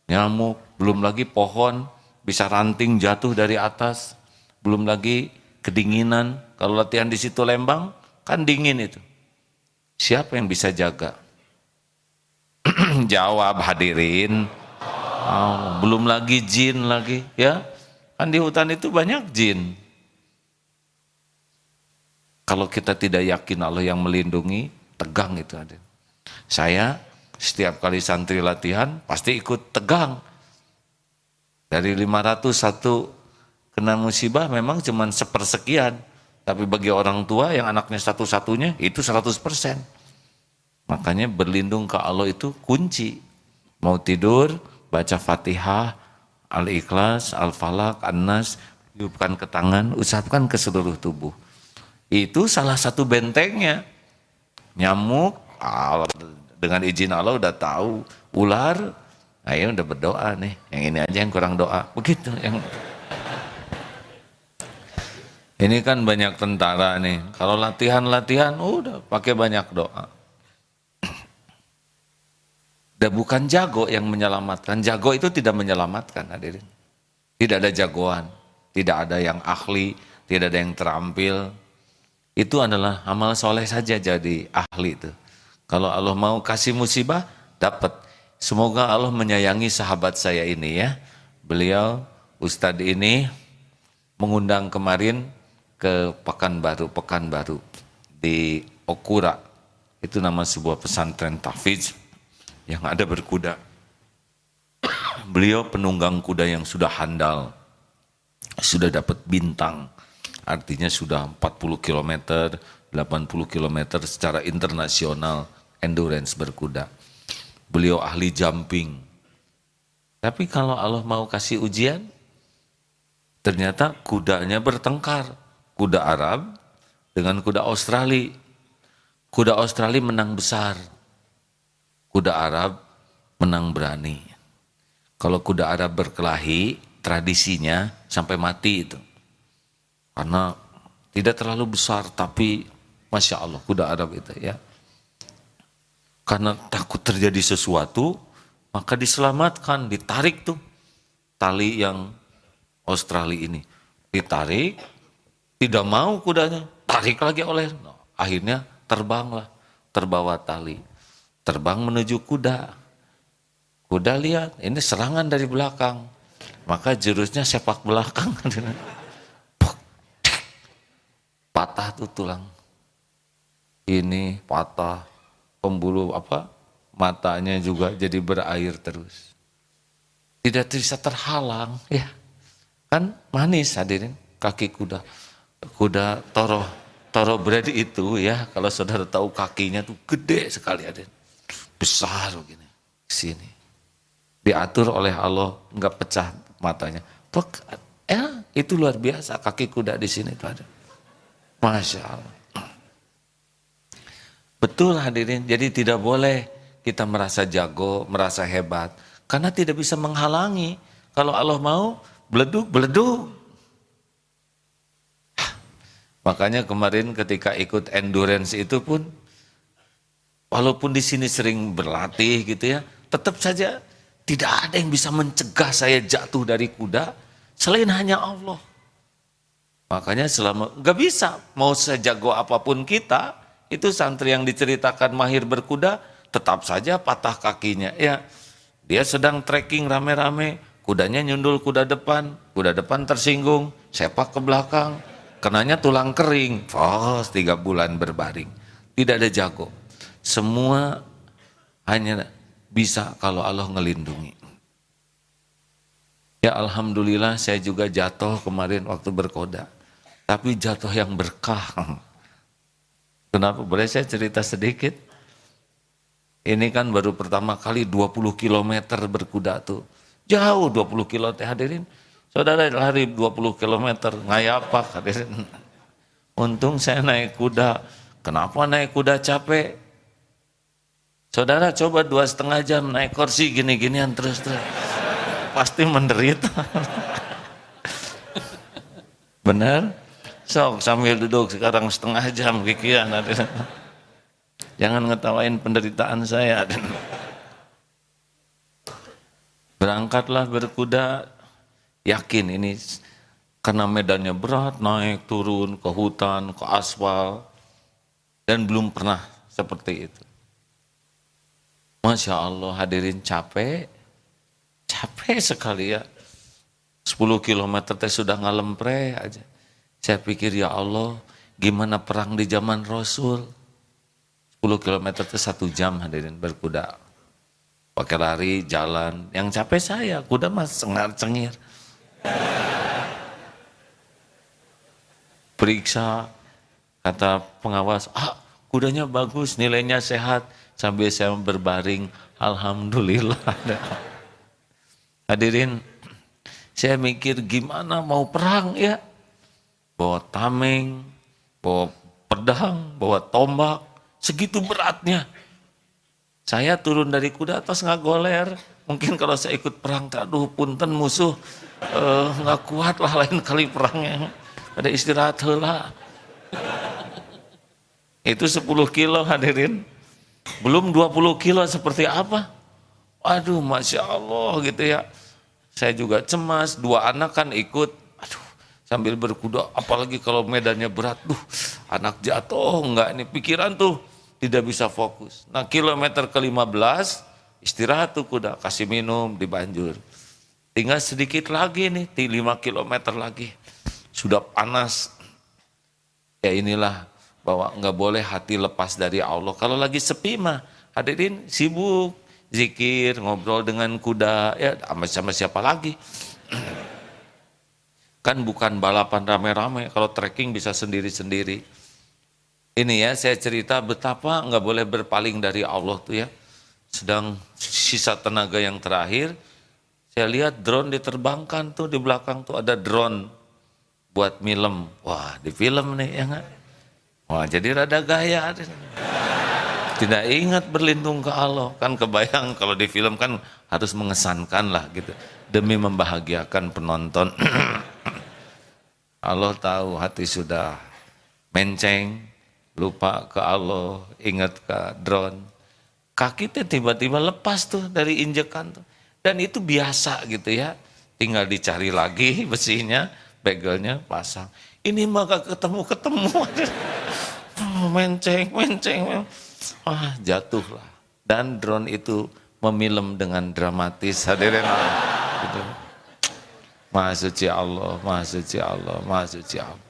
nyamuk, belum lagi pohon bisa ranting jatuh dari atas. Belum lagi kedinginan. Kalau latihan di situ Lembang kan dingin itu. Siapa yang bisa jaga? Jawab hadirin. Belum lagi jin lagi ya. Kan di hutan itu banyak jin. Kalau kita tidak yakin Allah yang melindungi, tegang itu ada. Saya setiap kali santri latihan pasti ikut tegang. Dari 500 satu kena musibah memang cuma sepersekian. Tapi bagi orang tua yang anaknya satu-satunya itu 100%. Makanya berlindung ke Allah itu kunci. Mau tidur, baca Fatihah, Al-Ikhlas, Al-Falaq, An-Nas, tiupkan ke tangan, usapkan ke seluruh tubuh. Itu salah satu bentengnya. Nyamuk, dengan izin Allah udah tahu. Ular, ayo udah berdoa nih. Yang ini aja yang kurang doa. Begitu. Ini kan banyak tentara nih. Kalau latihan-latihan, udah pakai banyak doa. Dan bukan jago yang menyelamatkan. Jago itu tidak menyelamatkan, hadirin. Tidak ada jagoan. Tidak ada yang ahli. Tidak ada yang terampil. Itu adalah amal soleh saja jadi ahli itu. Kalau Allah mau kasih musibah, dapat. Semoga Allah menyayangi sahabat saya ini ya. Beliau, Ustadz ini mengundang kemarin ke Pekanbaru di Okura. Itu nama sebuah pesantren tahfidz yang ada berkuda. Beliau penunggang kuda yang sudah handal, sudah dapat bintang. Artinya sudah 40 km, 80 km secara internasional endurance berkuda. Beliau ahli jumping. Tapi kalau Allah mau kasih ujian, ternyata kudanya bertengkar. Kuda Arab dengan kuda Australia. Kuda Australia menang besar. Kuda Arab menang berani. Kalau kuda Arab berkelahi, tradisinya sampai mati itu. Karena tidak terlalu besar, tapi Masya Allah kuda Arab itu ya. Karena takut terjadi sesuatu, maka diselamatkan, ditarik tuh tali yang Australia ini. Ditarik, tidak mau kudanya, tarik lagi oleh, akhirnya terbanglah, terbawa tali. Terbang menuju kuda. Kuda lihat, ini serangan dari belakang. Maka jurusnya sepak belakang. Patah tuh tulang. Ini patah, pembuluh matanya juga jadi berair terus. Tidak bisa terhalang, ya. Kan manis hadirin kaki kuda. Kuda toro berarti itu ya, kalau saudara tahu kakinya tuh gede sekali hadirin. Besar begini, sini. Diatur oleh Allah, enggak pecah matanya. Itu luar biasa kaki kuda di sini tuh ada. Masya Allah. Betul hadirin, jadi tidak boleh kita merasa jago, merasa hebat. Karena tidak bisa menghalangi. Kalau Allah mau, beleduk. Makanya kemarin ketika ikut endurance itu pun, walaupun di sini sering berlatih gitu ya, tetap saja tidak ada yang bisa mencegah saya jatuh dari kuda, selain hanya Allah. Makanya selama nggak bisa mau sejago apapun kita, itu santri yang diceritakan mahir berkuda tetap saja patah kakinya. Ya, dia sedang trekking rame-rame, kudanya nyundul kuda depan tersinggung, sepak ke belakang, kenanya tulang kering, 3 bulan berbaring. Tidak ada jago. Semua hanya bisa kalau Allah ngelindungi. Ya alhamdulillah saya juga jatuh kemarin waktu berkoda. Tapi jatuh yang berkah. Kenapa? Boleh saya cerita sedikit? Ini kan baru pertama kali 20 km berkuda tuh. Jauh 20 km hadirin. Saudara lari 20 km, ngayapak hadirin. Untung saya naik kuda. Kenapa naik kuda capek? Saudara coba 2,5 jam naik kursi gini-ginian terus. Pasti menderita. Benar? Sok sambil duduk sekarang 1/2 jam kikian. Jangan ngetawain penderitaan saya. Berangkatlah berkuda, yakin ini karena medannya berat, naik turun ke hutan, ke aspal, dan belum pernah seperti itu. Masya Allah hadirin capek sekali ya. 10 km teh sudah ngalempre aja. Saya pikir ya Allah, gimana perang di zaman Rasul. 10 km itu 1 jam hadirin berkuda. Pakai lari, jalan. Yang capek saya, kuda mas cengar-cengir. Periksa, kata pengawas, kudanya bagus, nilainya sehat. Sambil saya berbaring, alhamdulillah. Hadirin, saya mikir gimana mau perang ya. Bawa tameng, bawa pedang, bawa tombak, segitu beratnya. Saya turun dari kuda atas nggak goler. Mungkin kalau saya ikut perang, aduh punten musuh, nggak kuat lah lain kali perangnya. Ada istirahat heula. Itu 10 kilo hadirin. Belum 20 kilo seperti apa. Aduh Masya Allah gitu ya. Saya juga cemas, 2 anak kan ikut. Aduh sambil berkuda, apalagi kalau medannya berat. Anak jatuh enggak, ini pikiran tuh tidak bisa fokus. Nah kilometer ke-15 istirahat tuh kuda, kasih minum, dibanjur. Tinggal sedikit lagi nih, 5 kilometer lagi. Sudah panas. Ya inilah bahwa enggak boleh hati lepas dari Allah. Kalau lagi sepi mah hadirin sibuk, zikir, ngobrol dengan kuda, ya sama siapa lagi. Kan bukan balapan rame-rame, kalau trekking bisa sendiri-sendiri. Ini ya saya cerita betapa nggak boleh berpaling dari Allah tuh ya. Sedang sisa tenaga yang terakhir, saya lihat drone diterbangkan tuh di belakang tuh ada drone buat film. Wah di film nih ya nggak? Wah jadi rada gaya. Tidak ingat berlindung ke Allah. Kan kebayang kalau di film kan harus mengesankan lah gitu. Demi membahagiakan penonton. Allah tahu hati sudah menceng, lupa ke Allah, ingat ke drone. Kaki tuh tiba-tiba lepas tuh dari injekan tuh. Dan itu biasa gitu ya. Tinggal dicari lagi besinya, begelnya pasang. Ini mah gak ketemu-ketemu. Menceng. Jatuh lah. Dan drone itu memilem dengan dramatis. Hadirin gitu. Maha suci Allah, Maha suci Allah, Maha suci Allah.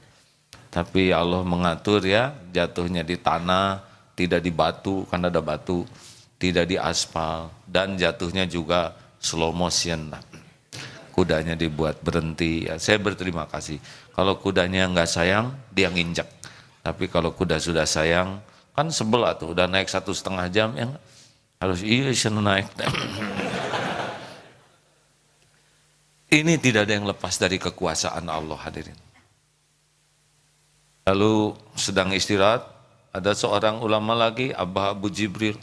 Tapi Allah mengatur ya, jatuhnya di tanah, tidak di batu, kan ada batu, tidak di aspal, dan jatuhnya juga slow motion. Kudanya dibuat berhenti, ya, saya berterima kasih. Kalau kudanya nggak sayang, dia nginjak. Tapi kalau kuda sudah sayang, kan sebelah tuh, udah naik 1,5 jam, ya harus iya naik. Ini tidak ada yang lepas dari kekuasaan Allah hadirin. Lalu sedang istirahat, ada seorang ulama lagi, Abah Abu Jibril.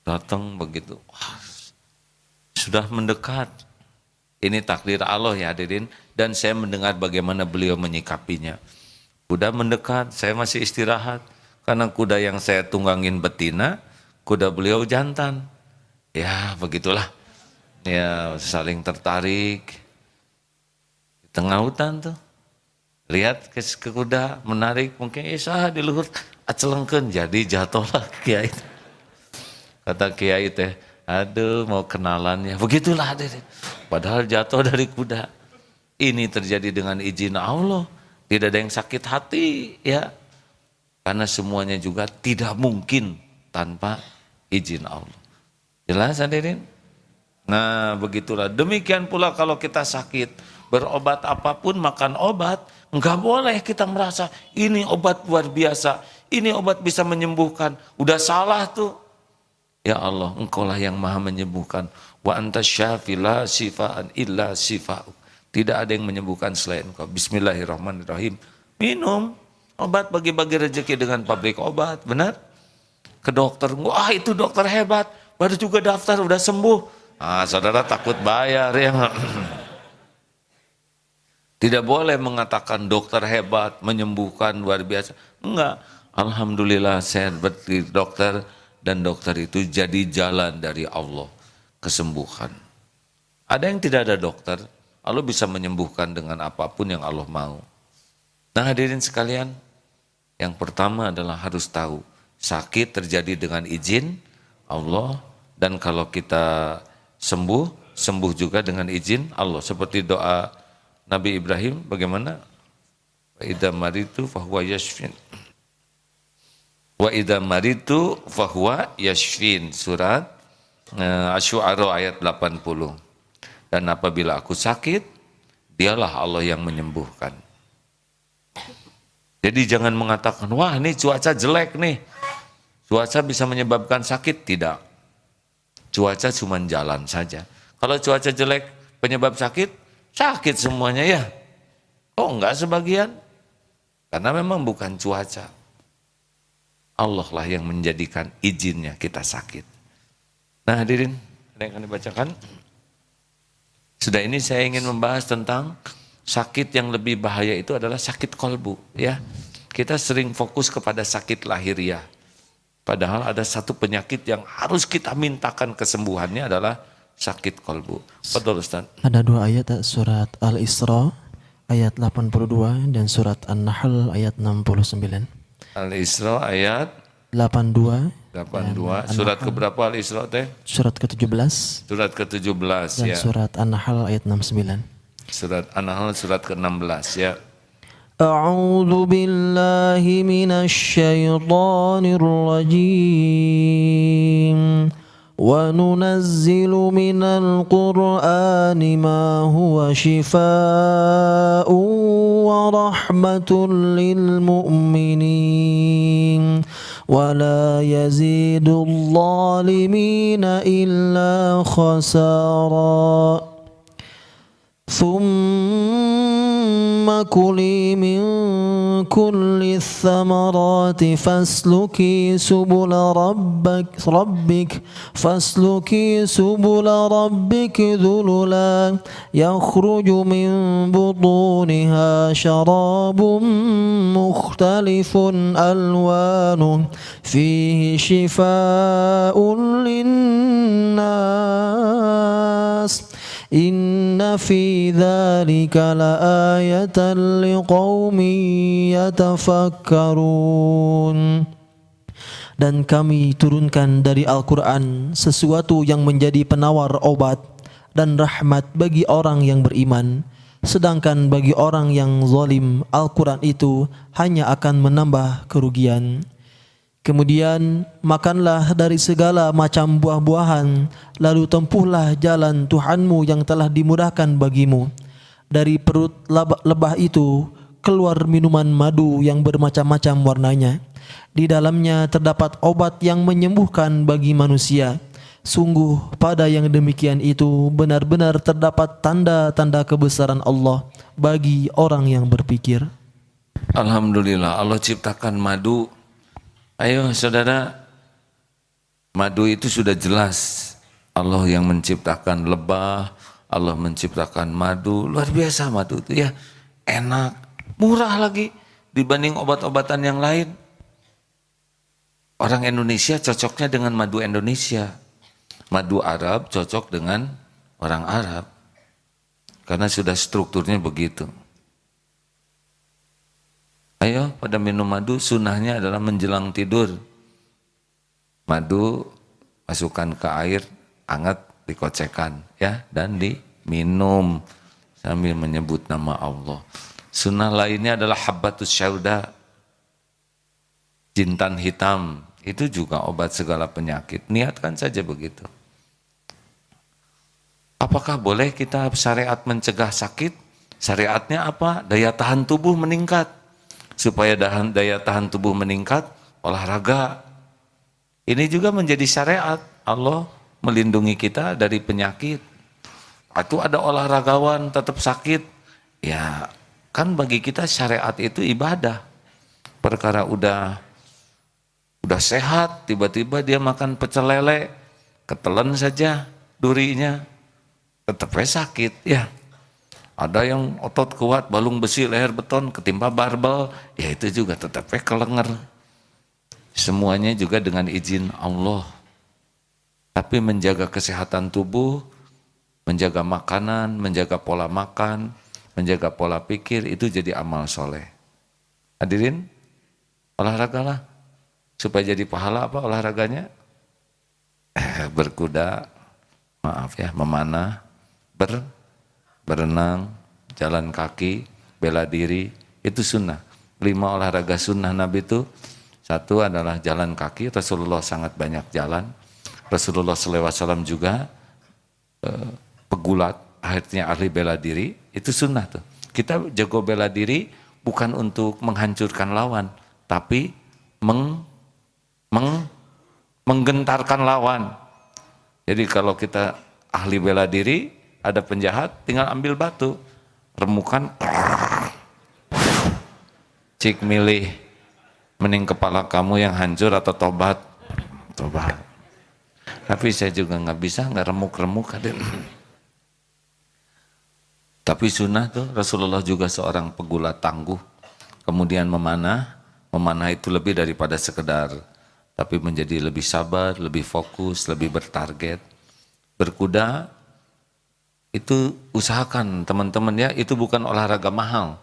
Datang begitu, sudah mendekat. Ini takdir Allah ya hadirin. Dan saya mendengar bagaimana beliau menyikapinya. Kuda mendekat, saya masih istirahat. Karena kuda yang saya tunggangin betina, kuda beliau jantan. Ya begitulah. Ya saling tertarik di tengah hutan tuh, lihat ke kuda menarik, mungkin di luhur acelengkeun, jadi jatuhlah kiai. Kata kiai teh, aduh mau kenalannya, begitulah hadirin. Padahal jatuh dari kuda. Ini terjadi dengan izin Allah, tidak ada yang sakit hati ya, karena semuanya juga tidak mungkin tanpa izin Allah. Jelas hadirin? Nah begitulah, demikian pula kalau kita sakit, berobat apapun, makan obat, enggak boleh kita merasa ini obat luar biasa, ini obat bisa menyembuhkan, udah salah tuh. Ya Allah, Engkaulah yang maha menyembuhkan. Wa anta syafi la syifaan illa syifa'u. Tidak ada yang menyembuhkan selain Engkau. Bismillahirrahmanirrahim. Minum obat, bagi-bagi rezeki dengan pabrik obat, benar? Ke dokter, wah itu dokter hebat, baru juga daftar udah sembuh. Saudara takut bayar ya. Tidak boleh mengatakan dokter hebat, menyembuhkan luar biasa. Enggak. Alhamdulillah saya berarti dokter, dan dokter itu jadi jalan dari Allah kesembuhan. Ada yang tidak ada dokter, Allah bisa menyembuhkan dengan apapun yang Allah mau. Nah hadirin sekalian, yang pertama adalah harus tahu sakit terjadi dengan izin Allah, dan kalau kita sembuh juga dengan izin Allah. Seperti doa Nabi Ibrahim, bagaimana? Wa idza maritu fahuwa yashfin. Wa idza maritu fahuwa yashfin. Surat Asy-Syu'ara ayat 80. Dan apabila aku sakit, dialah Allah yang menyembuhkan. Jadi jangan mengatakan, wah ini cuaca jelek nih. Cuaca bisa menyebabkan sakit. Tidak. Cuaca cuma jalan saja. Kalau cuaca jelek penyebab sakit, sakit semuanya ya. Oh enggak sebagian? Karena memang bukan cuaca. Allah lah yang menjadikan izinnya kita sakit. Nah hadirin, ada yang akan dibacakan? Sudah ini saya ingin membahas tentang sakit yang lebih bahaya itu adalah sakit kolbu. Ya, kita sering fokus kepada sakit lahiriah. Padahal ada satu penyakit yang harus kita mintakan kesembuhannya adalah sakit kolbu. Betul Ustaz? Ada dua ayat, surat Al-Isra ayat 82 dan surat An-Nahl ayat 69. Al-Isra ayat 82. Surat keberapa Al-Isra teh? Surat ke-17. Surat ke-17 dan ya. surat An-Nahl ayat 69. Surat An-Nahl surat ke-16 ya. A'udzu billahi minasy syaithanir rajim. Wa nunazzilu minal Qur'ani ma huwa shifaa'un wa rahmatun lil mu'minin wa la yazidul zalimina illa khasara. ثم كلي من كل الثمرات فاسلكي سبل ربك ذللا يخرج من بطونها شراب مختلف ألوانه فيه شفاء للناس Inna fi dzalika laayatan liqaumin yatafakkarun. Dan kami turunkan dari Al-Quran sesuatu yang menjadi penawar obat dan rahmat bagi orang yang beriman. Sedangkan bagi orang yang zalim, Al-Quran itu hanya akan menambah kerugian. Kemudian makanlah dari segala macam buah-buahan, lalu tempuhlah jalan Tuhanmu yang telah dimudahkan bagimu. Dari perut lebah itu keluar minuman madu yang bermacam-macam warnanya. Di dalamnya terdapat obat yang menyembuhkan bagi manusia. Sungguh pada yang demikian itu benar-benar terdapat tanda-tanda kebesaran Allah bagi orang yang berpikir. Alhamdulillah Allah ciptakan madu. Ayo saudara, madu itu sudah jelas Allah yang menciptakan lebah, Allah menciptakan madu, luar biasa madu itu ya, enak, murah lagi dibanding obat-obatan yang lain. Orang Indonesia cocoknya dengan madu Indonesia, madu Arab cocok dengan orang Arab, karena sudah strukturnya begitu. Ayo pada minum madu, sunnahnya adalah menjelang tidur. Madu masukkan ke air hangat, dikocekkan ya, dan diminum sambil menyebut nama Allah. Sunnah lainnya adalah habbatus syauda, jintan hitam, itu juga obat segala penyakit. Niatkan saja begitu. Apakah boleh kita syariat mencegah sakit? Syariatnya apa? Daya tahan tubuh meningkat. Supaya daya tahan tubuh meningkat, olahraga. Ini juga menjadi syariat. Allah melindungi kita dari penyakit. Atau ada olahragawan tetap sakit. Ya kan bagi kita syariat itu ibadah. Perkara udah sehat, tiba-tiba dia makan pecel lele, ketelan saja durinya, tetap sakit ya. Ada yang otot kuat, balung besi, leher beton, ketimpa barbel, ya itu juga tetap kelenger. Semuanya juga dengan izin Allah. Tapi menjaga kesehatan tubuh, menjaga makanan, menjaga pola makan, menjaga pola pikir, itu jadi amal soleh. Hadirin, olahragalah. Supaya jadi pahala apa olahraganya? Berkuda, maaf ya, memanah, berenang, jalan kaki, bela diri, Itu sunnah. 5 olahraga sunnah Nabi itu, satu adalah jalan kaki. Rasulullah sangat banyak jalan. Rasulullah SAW juga pegulat, akhirnya ahli bela diri. Itu sunnah tuh. Kita jago bela diri bukan untuk menghancurkan lawan, tapi menggentarkan lawan. Jadi kalau kita ahli bela diri, ada penjahat, tinggal ambil batu, remukan, cik milih, mending kepala kamu yang hancur atau tobat. Tapi saya juga nggak bisa, nggak remuk-remuk. Tapi sunnah tuh, Rasulullah juga seorang pegulat tangguh. Kemudian memanah itu lebih daripada sekedar, tapi menjadi lebih sabar, lebih fokus, lebih bertarget. Berkuda, itu usahakan teman-teman ya, itu bukan olahraga mahal.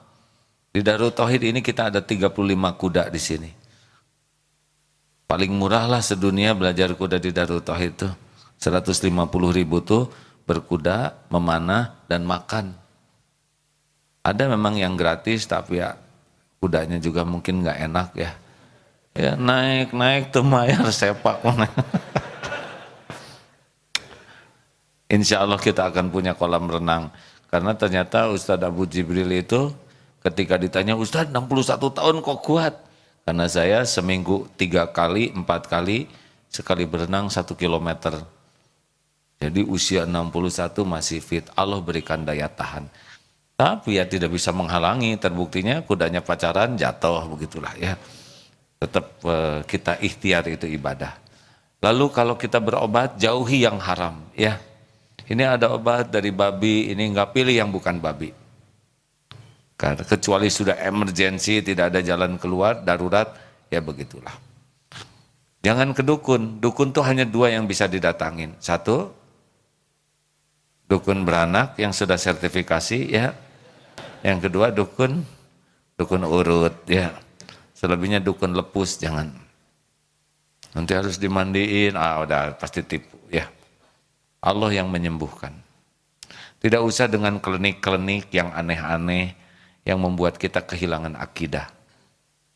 Di Darut Tauhid ini kita ada 35 kuda di sini. Paling murah lah sedunia belajar kuda di Darut Tauhid tuh. 150.000 tuh berkuda, memanah, dan makan. Ada memang yang gratis, tapi ya kudanya juga mungkin nggak enak ya. Ya naik tuh mayar sepak. Insya Allah kita akan punya kolam renang. Karena ternyata Ustadz Abu Jibril itu ketika ditanya, Ustadz 61 tahun kok kuat? Karena saya seminggu 3 kali, 4 kali, sekali berenang 1 kilometer. Jadi usia 61 masih fit, Allah berikan daya tahan. Tapi ya tidak bisa menghalangi, terbuktinya kudanya pacaran jatuh, begitulah ya. Tetap kita ikhtiar, itu ibadah. Lalu kalau kita berobat, jauhi yang haram ya. Ini ada obat dari babi, ini nggak pilih yang bukan babi. Karena kecuali sudah emergensi, tidak ada jalan keluar, darurat, ya begitulah. Jangan ke dukun. Dukun tuh hanya 2 yang bisa didatangin. 1, dukun beranak yang sudah sertifikasi ya. Yang kedua dukun urut ya. Selebihnya dukun lepus, jangan. Nanti harus dimandiin, udah pasti tipu ya. Allah yang menyembuhkan. Tidak usah dengan klinik-klinik yang aneh-aneh yang membuat kita kehilangan akidah.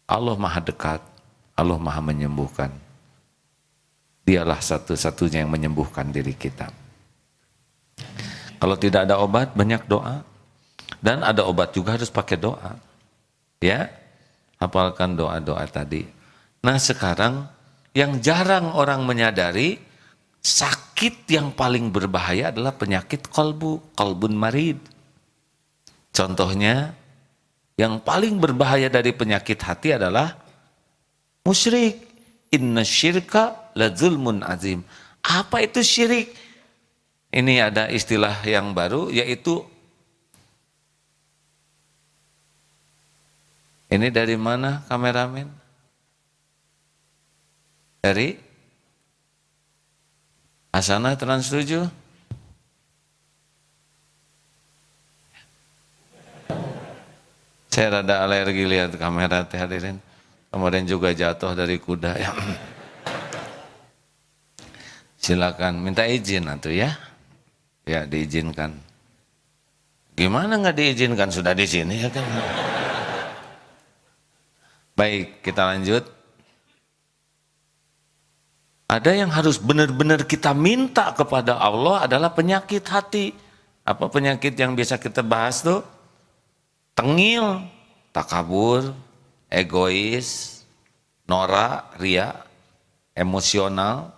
Allah maha dekat, Allah maha menyembuhkan. Dialah satu-satunya yang menyembuhkan diri kita. Kalau tidak ada obat, banyak doa. Dan ada obat juga harus pakai doa. Ya, hafalkan doa-doa tadi. Nah sekarang yang jarang orang menyadari, sakit yang paling berbahaya adalah penyakit qalbun marid. Contohnya, yang paling berbahaya dari penyakit hati adalah musyrik. Inna syirka la zulmun azim. Apa itu syirik? Ini ada istilah yang baru, yaitu, ini dari mana kameramen? Dari Asana Trans 7. Saya rada alergi lihat kamera teh hadirin. Kemarin juga jatuh dari kuda ya. Silakan minta izin atuh ya. Ya diizinkan. Gimana nggak diizinkan, sudah di sini ya kan. Baik, kita lanjut. Ada yang harus benar-benar kita minta kepada Allah adalah penyakit hati. Apa penyakit yang biasa kita bahas tuh? Tengil, takabur, egois, norak, ria, emosional,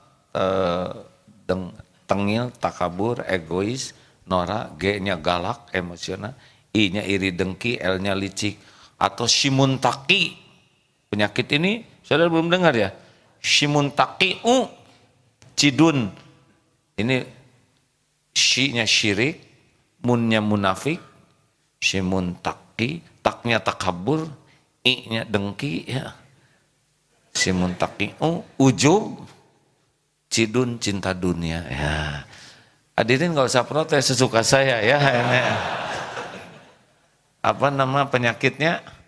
tengil, takabur, egois, norak, G-nya galak, emosional, I-nya iri dengki, L-nya licik, atau shimuntaki. Penyakit ini saudara belum dengar ya? Shimuntaki cidun. Ini shi-nya syirik, mun-nya munafik, shimuntaki, taknya takabur, I-nya dengki ya. Shimuntaki ujub, cidun cinta dunia ya. Hadirin nggak usah protes, sesuka saya ya. Apa nama penyakitnya?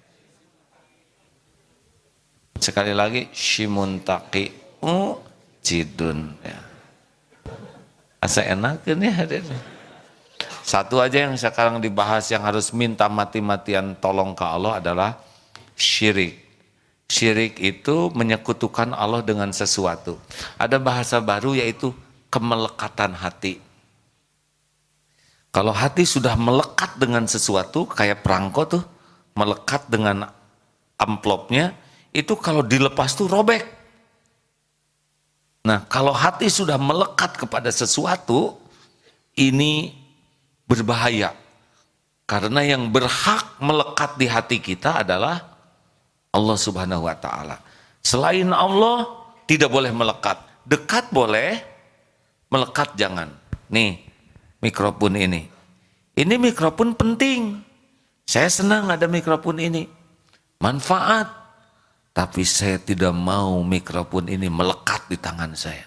Sekali lagi, shimuntaki cidun ya. Asa enakeun ya hadirin. Satu aja yang sekarang dibahas yang harus minta mati-matian tolong ke Allah adalah syirik. Syirik itu menyekutukan Allah dengan sesuatu. Ada bahasa baru yaitu kemelekatan hati. Kalau hati sudah melekat dengan sesuatu, kayak perangko tuh, melekat dengan amplopnya, itu kalau dilepas tuh robek. Nah, kalau hati sudah melekat kepada sesuatu, ini berbahaya. Karena yang berhak melekat di hati kita adalah Allah Subhanahu wa Ta'ala. Selain Allah, tidak boleh melekat. Dekat boleh, melekat jangan. Nih, mikrofon ini. Ini mikrofon penting. Saya senang ada mikrofon ini. Manfaat. Tapi saya tidak mau mikrofon ini melekat di tangan saya.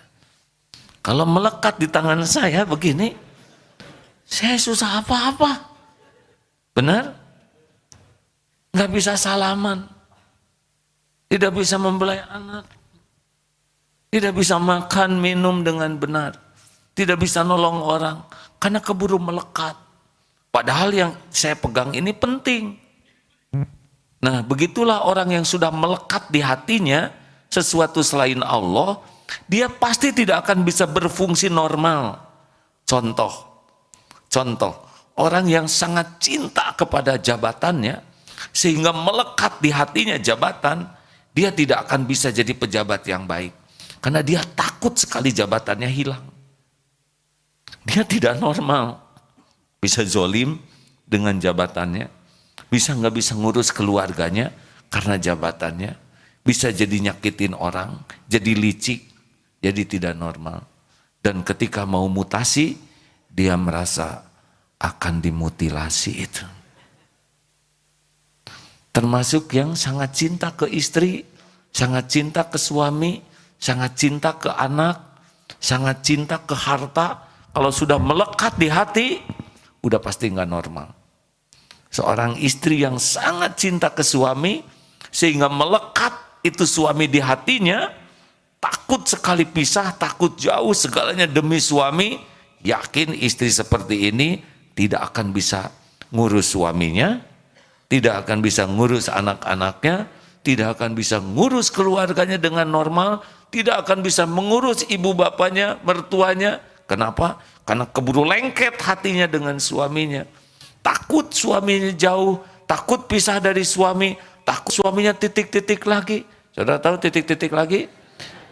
Kalau melekat di tangan saya begini, saya susah apa-apa. Benar? Nggak bisa salaman. Tidak bisa membelai anak. Tidak bisa makan, minum dengan benar. Tidak bisa nolong orang. Karena keburu melekat. Padahal yang saya pegang ini penting. Nah, begitulah orang yang sudah melekat di hatinya sesuatu selain Allah, dia pasti tidak akan bisa berfungsi normal. Contoh, orang yang sangat cinta kepada jabatannya, sehingga melekat di hatinya jabatan, dia tidak akan bisa jadi pejabat yang baik. Karena dia takut sekali jabatannya hilang. Dia tidak normal. Bisa zolim dengan jabatannya. Nggak bisa ngurus keluarganya karena jabatannya. Bisa jadi nyakitin orang, jadi licik, jadi tidak normal. Dan ketika mau mutasi, dia merasa akan dimutilasi itu. Termasuk yang sangat cinta ke istri, sangat cinta ke suami, sangat cinta ke anak, sangat cinta ke harta. Kalau sudah melekat di hati, udah pasti nggak normal. Seorang istri yang sangat cinta ke suami, sehingga melekat itu suami di hatinya, takut sekali pisah, takut jauh segalanya demi suami, yakin istri seperti ini tidak akan bisa ngurus suaminya, tidak akan bisa ngurus anak-anaknya, tidak akan bisa ngurus keluarganya dengan normal, tidak akan bisa mengurus ibu bapaknya, mertuanya. Kenapa? Karena keburu lengket hatinya dengan suaminya. Takut suaminya jauh, takut pisah dari suami, takut suaminya titik-titik lagi. Saudara tahu titik-titik lagi?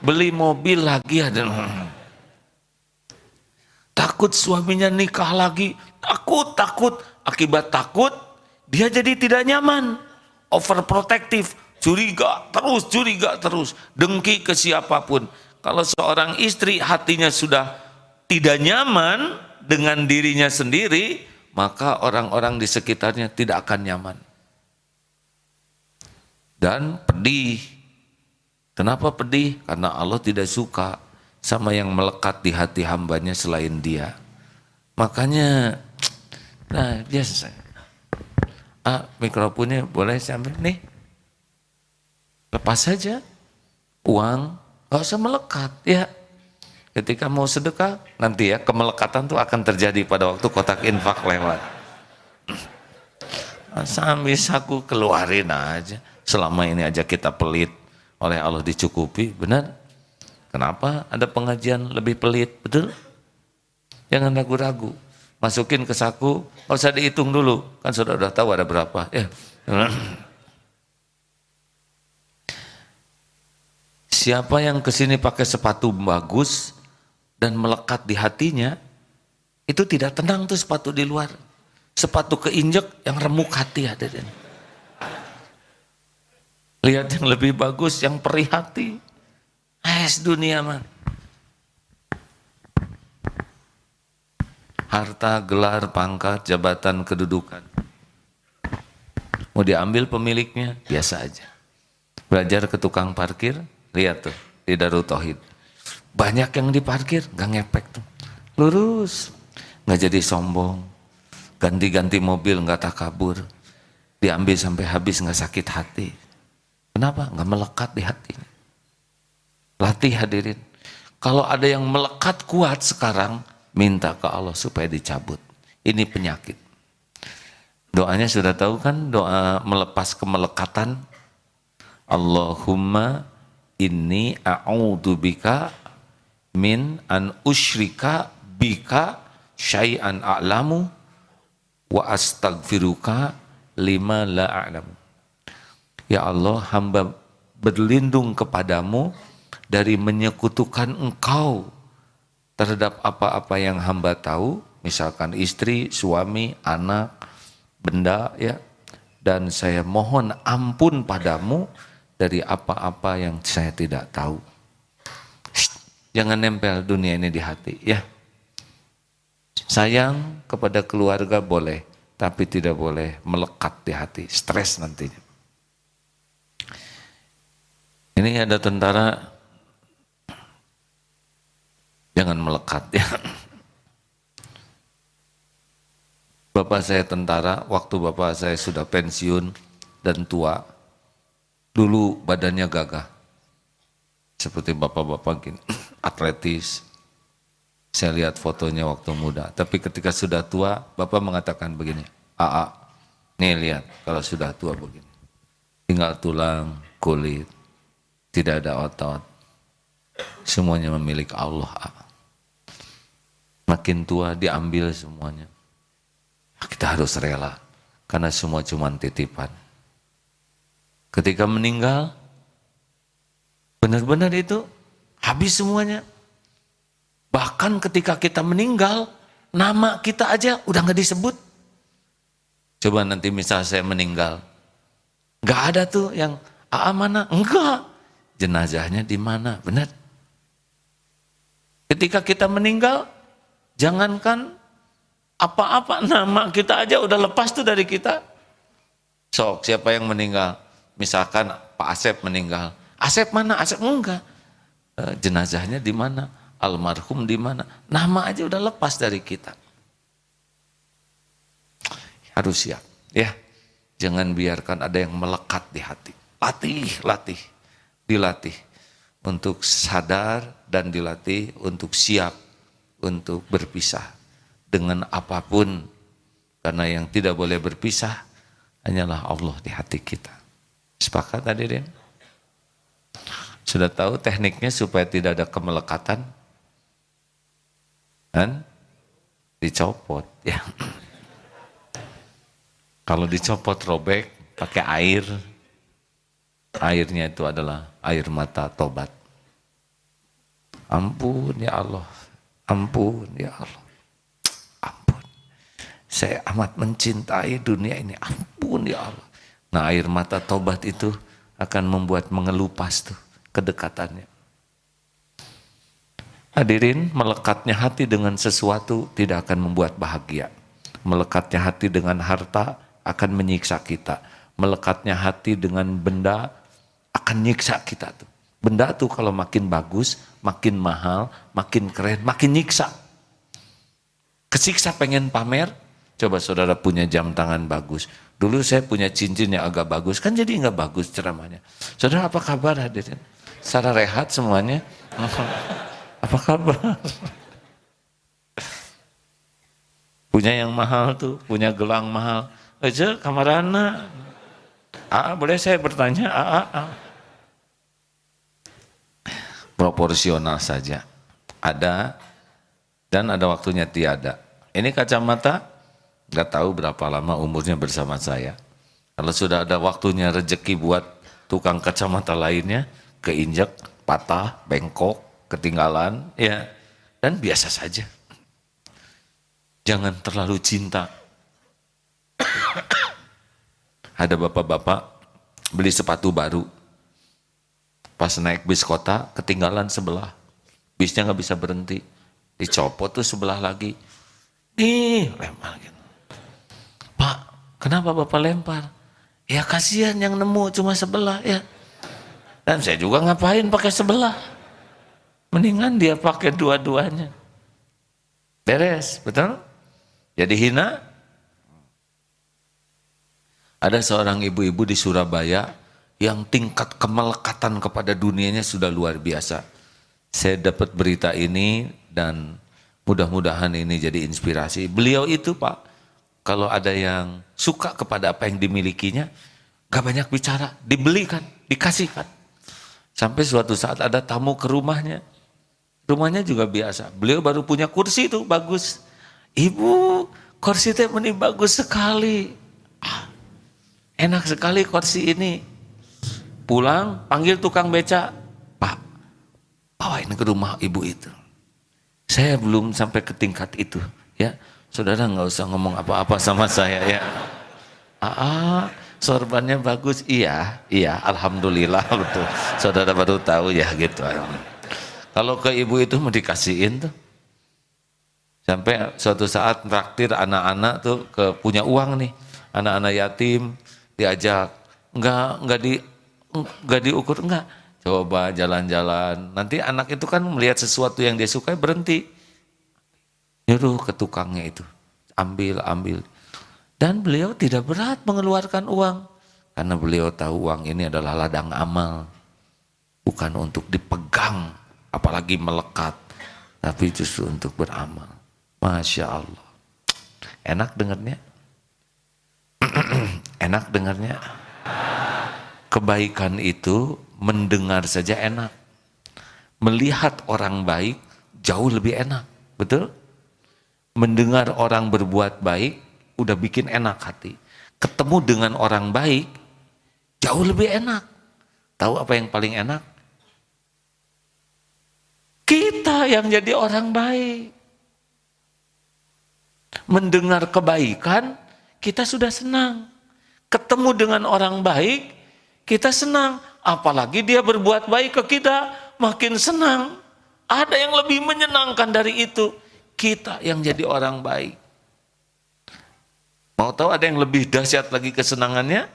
Beli mobil lagi ada. Takut suaminya nikah lagi, takut. Akibat takut, dia jadi tidak nyaman, overprotective, curiga terus, dengki ke siapapun. Kalau seorang istri hatinya sudah tidak nyaman dengan dirinya sendiri, maka orang-orang di sekitarnya tidak akan nyaman. Dan pedih. Kenapa pedih? Karena Allah tidak suka sama yang melekat di hati hambanya selain dia. Makanya, nah biasa. Mikrofonnya boleh saya ambil nih. Lepas saja. Uang, gak usah melekat ya. Ketika mau sedekah, nanti ya kemelekatan itu akan terjadi pada waktu kotak infak lewat. Sambil aku keluarin aja. Selama ini aja kita pelit, oleh Allah dicukupi, benar? Kenapa ada pengajian lebih pelit, betul? Jangan ragu-ragu. Masukin ke saku, nggak usah dihitung dulu, kan sudah tahu ada berapa. Ya. Siapa yang kesini pakai sepatu bagus dan melekat di hatinya, itu tidak tenang tuh sepatu di luar. Sepatu keinjek yang remuk hati ada. Lihat yang lebih bagus, yang perih hati. Dunia mah. Harta, gelar, pangkat, jabatan, kedudukan. Mau diambil pemiliknya, biasa aja. Belajar ke tukang parkir, lihat tuh di Darut Tauhid. Banyak yang diparkir, gak ngepek tuh. Lurus, gak jadi sombong. Ganti-ganti mobil, gak takabur. Diambil sampai habis, gak sakit hati. Kenapa? Gak melekat di hatinya. Latih hadirin. Kalau ada yang melekat kuat sekarang, minta ke Allah supaya dicabut. Ini penyakit. Doanya sudah tahu kan, doa melepas kemelekatan. Allahumma inni a'udzubika min an usyrika bika syai'an a'lamu wa astaghfiruka lima la a'lamu. Ya Allah, hamba berlindung kepadamu dari menyekutukan engkau terhadap apa-apa yang hamba tahu, misalkan istri, suami, anak, benda, ya. Dan saya mohon ampun padamu dari apa-apa yang saya tidak tahu. Jangan nempel dunia ini di hati, ya. Sayang kepada keluarga boleh, tapi tidak boleh melekat di hati, stres nantinya. Ini ada tentara, jangan melekat, ya. Bapak saya tentara, waktu bapak saya sudah pensiun dan tua, dulu badannya gagah. Seperti bapak-bapak gini, atletis. Saya lihat fotonya waktu muda. Tapi ketika sudah tua, bapak mengatakan begini, "Aa, nih lihat kalau sudah tua begini. Tinggal tulang, kulit, tidak ada otot. Semuanya memiliki Allah. Makin tua diambil semuanya. Kita harus rela, karena semua cuma titipan. Ketika meninggal, benar-benar itu habis semuanya. Bahkan ketika kita meninggal, nama kita aja udah nggak disebut. Coba nanti misal saya meninggal, nggak ada tuh yang AA mana? Enggak. Jenazahnya di mana? Benar. Ketika kita meninggal, jangankan apa-apa, nama kita aja udah lepas tuh dari kita. Sok, siapa yang meninggal? Misalkan Pak Asep meninggal. Asep mana? Asep enggak. Jenazahnya di mana? Almarhum di mana? Nama aja udah lepas dari kita. Harus siap, ya. Jangan biarkan ada yang melekat di hati. Latih, dilatih untuk sadar dan dilatih untuk siap untuk berpisah dengan apapun, karena yang tidak boleh berpisah hanyalah Allah di hati kita. Sepakat hadirin? Sudah tahu tekniknya supaya tidak ada kemelekatan? Kan? Dicopot, ya. Kalau dicopot robek pakai air, airnya itu adalah air mata tobat. Ampun ya Allah, ampun ya Allah. Saya amat mencintai dunia ini, ampun ya Allah. Nah, air mata tobat itu akan membuat mengelupas tuh kedekatannya. Hadirin, melekatnya hati dengan sesuatu tidak akan membuat bahagia. Melekatnya hati dengan harta akan menyiksa kita. Melekatnya hati dengan benda akan nyiksa kita tuh. Benda tuh kalau makin bagus, makin mahal, makin keren, makin nyiksa. Kesiksa pengen pamer. Coba saudara punya jam tangan bagus. Dulu saya punya cincin yang agak bagus. Kan jadi nggak bagus ceramahnya. Saudara apa kabar hadirin? Secara rehat semuanya. Apa kabar? Punya yang mahal tuh. Punya gelang mahal. Aja kamarana. Boleh saya bertanya? Proporsional saja. Ada dan ada waktunya tiada. Ini kacamata. Gak tahu berapa lama umurnya bersama saya. Kalau sudah ada waktunya rezeki buat tukang kacamata lainnya, keinjak, patah, bengkok, ketinggalan, ya, dan biasa saja. Jangan terlalu cinta. Ada bapak-bapak beli sepatu baru, pas naik bis kota ketinggalan sebelah, bisnya nggak bisa berhenti, dicopot tuh sebelah lagi, nih lempar gitu. Pak, kenapa Bapak lempar? Ya kasihan yang nemu cuma sebelah, ya. Dan saya juga ngapain pakai sebelah? Mendingan dia pakai dua-duanya. Beres, betul? Jadi hina. Ada seorang ibu-ibu di Surabaya yang tingkat kemelekatan kepada dunianya sudah luar biasa. Saya dapat berita ini dan Mudah-mudahan ini jadi inspirasi. Beliau itu Pak, kalau ada yang suka kepada apa yang dimilikinya, gak banyak bicara, dibelikan, dikasihkan. Sampai suatu saat ada tamu ke rumahnya. Rumahnya juga biasa. Beliau baru punya kursi itu bagus. Ibu, kursi teh ini bagus sekali. Enak sekali kursi ini. Pulang, panggil tukang beca. Pak, bawa ini ke rumah ibu itu. Saya belum sampai ke tingkat itu, ya. Saudara nggak usah ngomong apa-apa sama saya, ya. Sorbannya bagus, iya, alhamdulillah betul. Saudara baru tahu ya gitu. Kalau ke ibu itu mau dikasihin tuh. Sampai suatu saat traktir anak-anak tuh punya uang nih, anak-anak yatim diajak, nggak diukur, enggak. Coba jalan-jalan. Nanti anak itu kan melihat sesuatu yang dia suka berhenti. Nyuruh ke tukangnya itu. Ambil. Dan beliau tidak berat mengeluarkan uang. Karena beliau tahu uang ini adalah ladang amal. Bukan untuk dipegang. Apalagi melekat. Tapi justru untuk beramal. Masya Allah. Enak dengarnya? Enak dengarnya? Kebaikan itu mendengar saja enak. Melihat orang baik jauh lebih enak. Betul? Mendengar orang berbuat baik udah bikin enak hati. Ketemu dengan orang baik jauh lebih enak. Tahu apa yang paling enak? Kita yang jadi orang baik. Mendengar kebaikan kita sudah senang. Ketemu dengan orang baik kita senang. Apalagi dia berbuat baik ke kita, makin senang. Ada yang lebih menyenangkan dari itu. Kita yang jadi orang baik. Mau tahu ada yang lebih dahsyat lagi kesenangannya?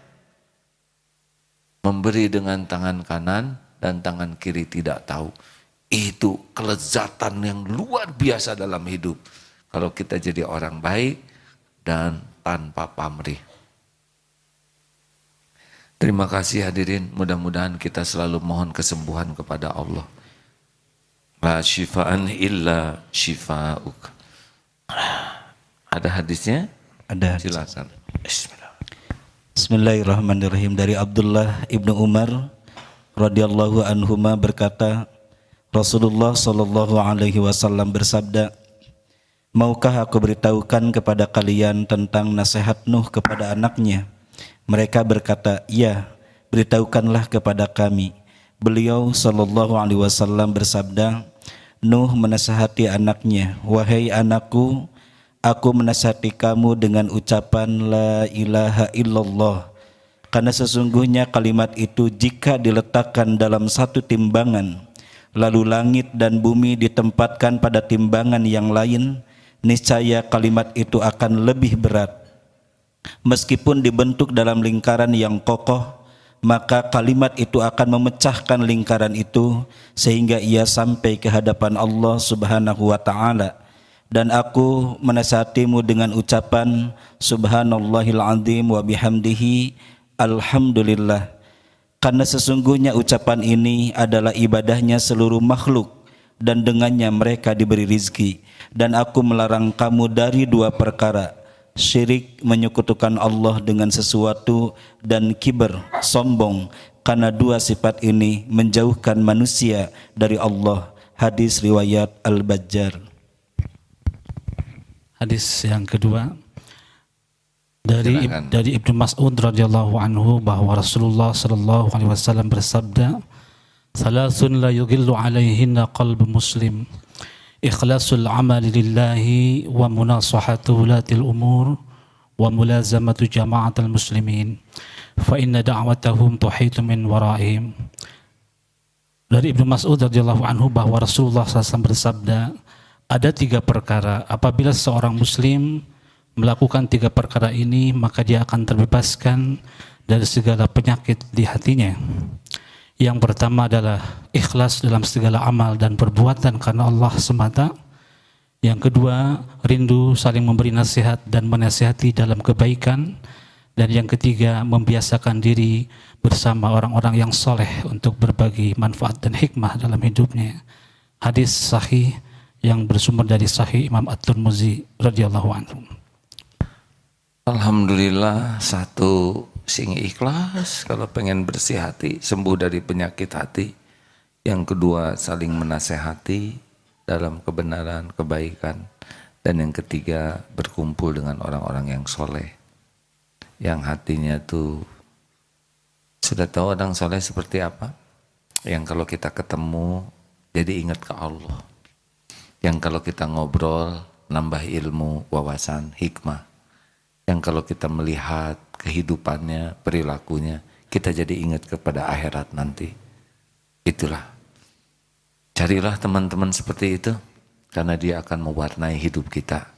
Memberi dengan tangan kanan dan tangan kiri tidak tahu. Itu kelezatan yang luar biasa dalam hidup. Kalau kita jadi orang baik dan tanpa pamrih. Terima kasih hadirin, mudah-mudahan kita selalu mohon kesembuhan kepada Allah. La syifaan illa syifa'uk. Ada hadisnya? Ada. Silakan. Bismillah. Bismillahirrahmanirrahim. Dari Abdullah ibnu Umar radhiyallahu anhuma berkata, Rasulullah sallallahu alaihi wasallam bersabda, maukah aku beritahukan kepada kalian tentang nasihat Nuh kepada anaknya? Mereka berkata, ya, beritahukanlah kepada kami. Beliau sallallahu alaihi wasallam bersabda, Nuh menasihati anaknya, wahai anakku, aku menasihati kamu dengan ucapan la ilaha illallah. Karena sesungguhnya kalimat itu jika diletakkan dalam satu timbangan, lalu langit dan bumi ditempatkan pada timbangan yang lain, niscaya kalimat itu akan lebih berat. Meskipun dibentuk dalam lingkaran yang kokoh, maka kalimat itu akan memecahkan lingkaran itu sehingga ia sampai ke hadapan Allah Subhanahu wa taala. Dan aku menasihatimu dengan ucapan Subhanallahil azim wa bihamdihi alhamdulillah. Karena sesungguhnya ucapan ini adalah ibadahnya seluruh makhluk dan dengannya mereka diberi rizki. Dan aku melarang kamu dari dua perkara, syirik menyekutukan Allah dengan sesuatu dan kiber, sombong, karena dua sifat ini menjauhkan manusia dari Allah. Hadis riwayat Al-Bajjar. Hadis yang kedua dari Ibnu Mas'ud radhiyallahu anhu bahwa Rasulullah sallallahu alaihi wasallam bersabda, "Thalathun la yughillu 'alaihinna qalbu muslim, ikhlasul 'amali lillahi wa munasahatu ulatil umur wa mulazamatu jama'atul muslimin fa inna da'watahum tuhitu min waraihim." Dari Ibnu Mas'ud radhiyallahu anhu bahwa Rasulullah SAW bersabda, ada tiga perkara, apabila seorang muslim melakukan tiga perkara ini, maka dia akan terbebaskan dari segala penyakit di hatinya. Yang pertama adalah ikhlas dalam segala amal dan perbuatan karena Allah semata. Yang kedua, rindu saling memberi nasihat dan menasihati dalam kebaikan. Dan yang ketiga, membiasakan diri bersama orang-orang yang soleh untuk berbagi manfaat dan hikmah dalam hidupnya. Hadis sahih yang bersumber dari Sahih Imam At-Tirmidzi radhiyallahu anhu. Alhamdulillah, satu sing ikhlas kalau pengen bersih hati, sembuh dari penyakit hati. Yang kedua, saling menasehati dalam kebenaran, kebaikan. Dan yang ketiga, berkumpul dengan orang-orang yang soleh, yang hatinya tuh sudah tahu orang soleh seperti apa. Yang kalau kita ketemu jadi ingat ke Allah. Yang kalau kita ngobrol nambah ilmu, wawasan, hikmah. Yang kalau kita melihat kehidupannya, perilakunya, kita jadi ingat kepada akhirat nanti. Itulah. Carilah teman-teman seperti itu, karena dia akan mewarnai hidup kita.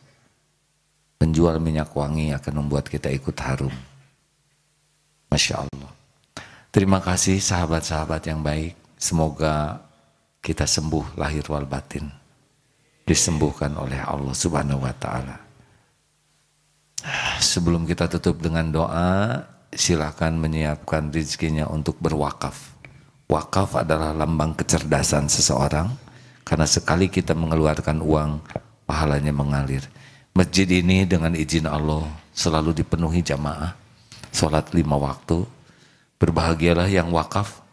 Penjual minyak wangi akan membuat kita ikut harum. Masya Allah. Terima kasih sahabat-sahabat yang baik. Semoga kita sembuh lahir wal batin. Disembuhkan oleh Allah Subhanahu wa ta'ala. Sebelum kita tutup dengan doa, silakan menyiapkan rezekinya untuk berwakaf. Wakaf adalah lambang kecerdasan seseorang, karena sekali kita mengeluarkan uang, pahalanya mengalir. Masjid ini dengan izin Allah selalu dipenuhi jamaah, sholat 5 waktu. Berbahagialah yang wakaf,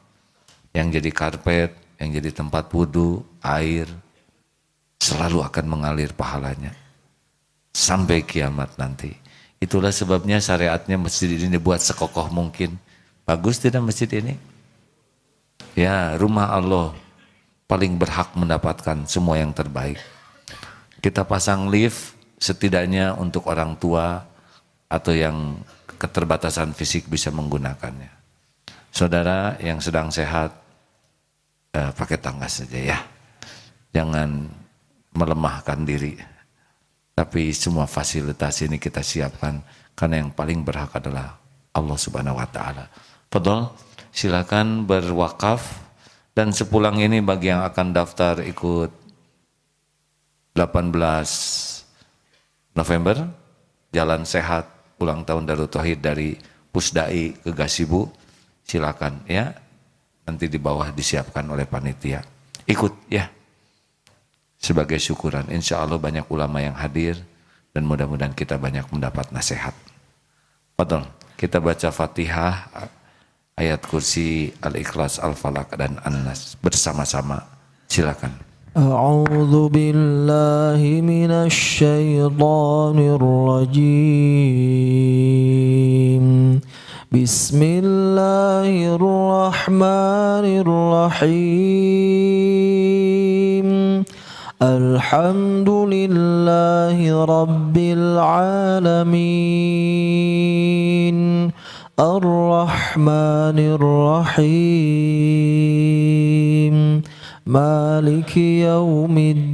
yang jadi karpet, yang jadi tempat wudhu, air, selalu akan mengalir pahalanya sampai kiamat nanti. Itulah sebabnya syariatnya masjid ini dibuat sekokoh mungkin. Bagus tidak masjid ini? Ya, rumah Allah paling berhak mendapatkan semua yang terbaik. Kita pasang lift setidaknya untuk orang tua atau yang keterbatasan fisik bisa menggunakannya. Saudara yang sedang sehat, pakai tangga saja ya. Jangan melemahkan diri. Tapi semua fasilitas ini kita siapkan karena yang paling berhak adalah Allah Subhanahu wa ta'ala. Fadol, silakan berwakaf, dan sepulang ini bagi yang akan daftar ikut 18 November Jalan Sehat ulang tahun Darut Tauhid dari Pusdai ke Gasibu, silakan ya. Nanti di bawah disiapkan oleh panitia. Ikut ya. Sebagai syukuran, insya Allah banyak ulama yang hadir dan mudah-mudahan kita banyak mendapat nasihat. Betul, kita baca Fatihah, ayat kursi, Al-Ikhlas, Al-Falaq dan An-Nas bersama-sama. Silakan. A'udzu billahi minasy syaithanir rajim. Bismillahirrahmanirrahim. Alhamdulillahi Rabbil Alamin. Ar-Rahmanir Rahim. Maliki Yaumiddin.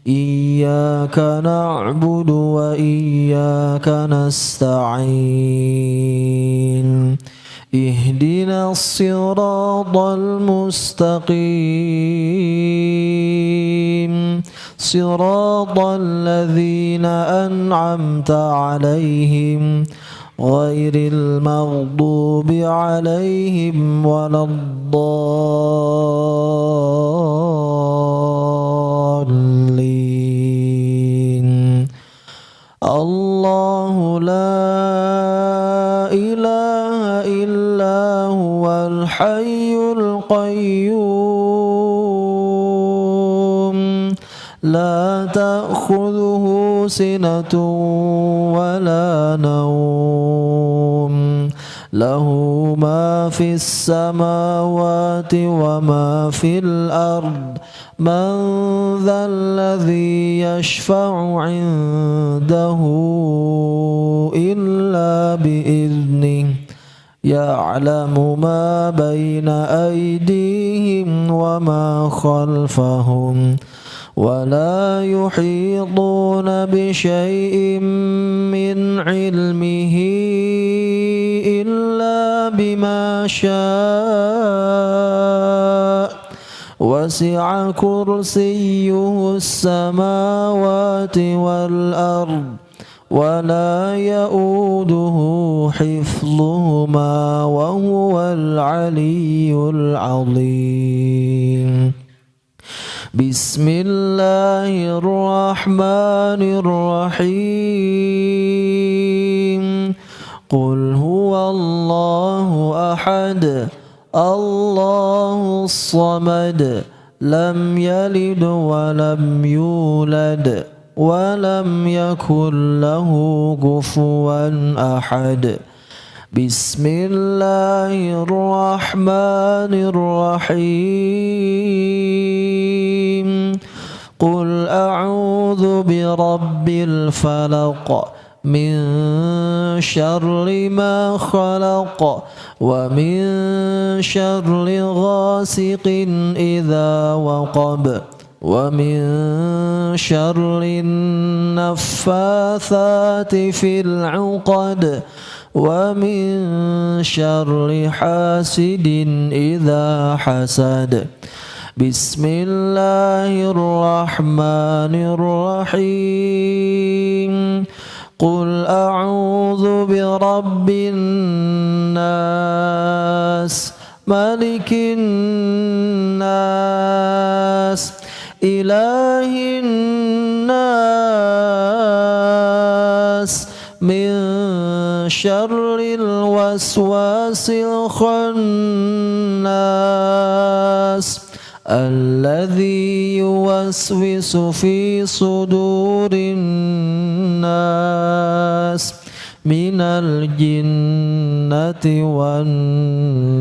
Iyyaka na'budu wa iyyaka nasta'in. اهدنا الصراط المستقيم صراط الذين أنعمت عليهم غير المغضوب عليهم ولا الضالين الله لا إله إلا هو الحي القيوم لا تأخذه سنة ولا نوم له ما في السماوات وما في الأرض من ذا الذي يشفع عنده إلا بإذنه يعلم ما بين أيديهم وما خلفهم ولا يحيطون بشيء من علمه إلا بما شاء وسع كرسيه السماوات والأرض ولا يؤوده حفظهما وهو العلي العظيم Bismillahirrahmanirrahim. Qul huwallahu ahad, Allahus samad, lam yalid wa lam yulad wa lam yakul lahu kufuwan ahad. Bismillahirrahmanirrahim. Qul a'udzu birabbil falaq min syarri ma khalaq wa min syarri ghasiqin idza waqab wa min syarri naffatsati fil 'uqad wa min syarri hasidin idza hasad. Bismillahirrahmanirrahim. Qul a'udzu birabbin nas, malikin nas, ilahin nas, min syarril waswasil khannas, alladzi yuwaswisu fi sudurin nas, minal jinnati wan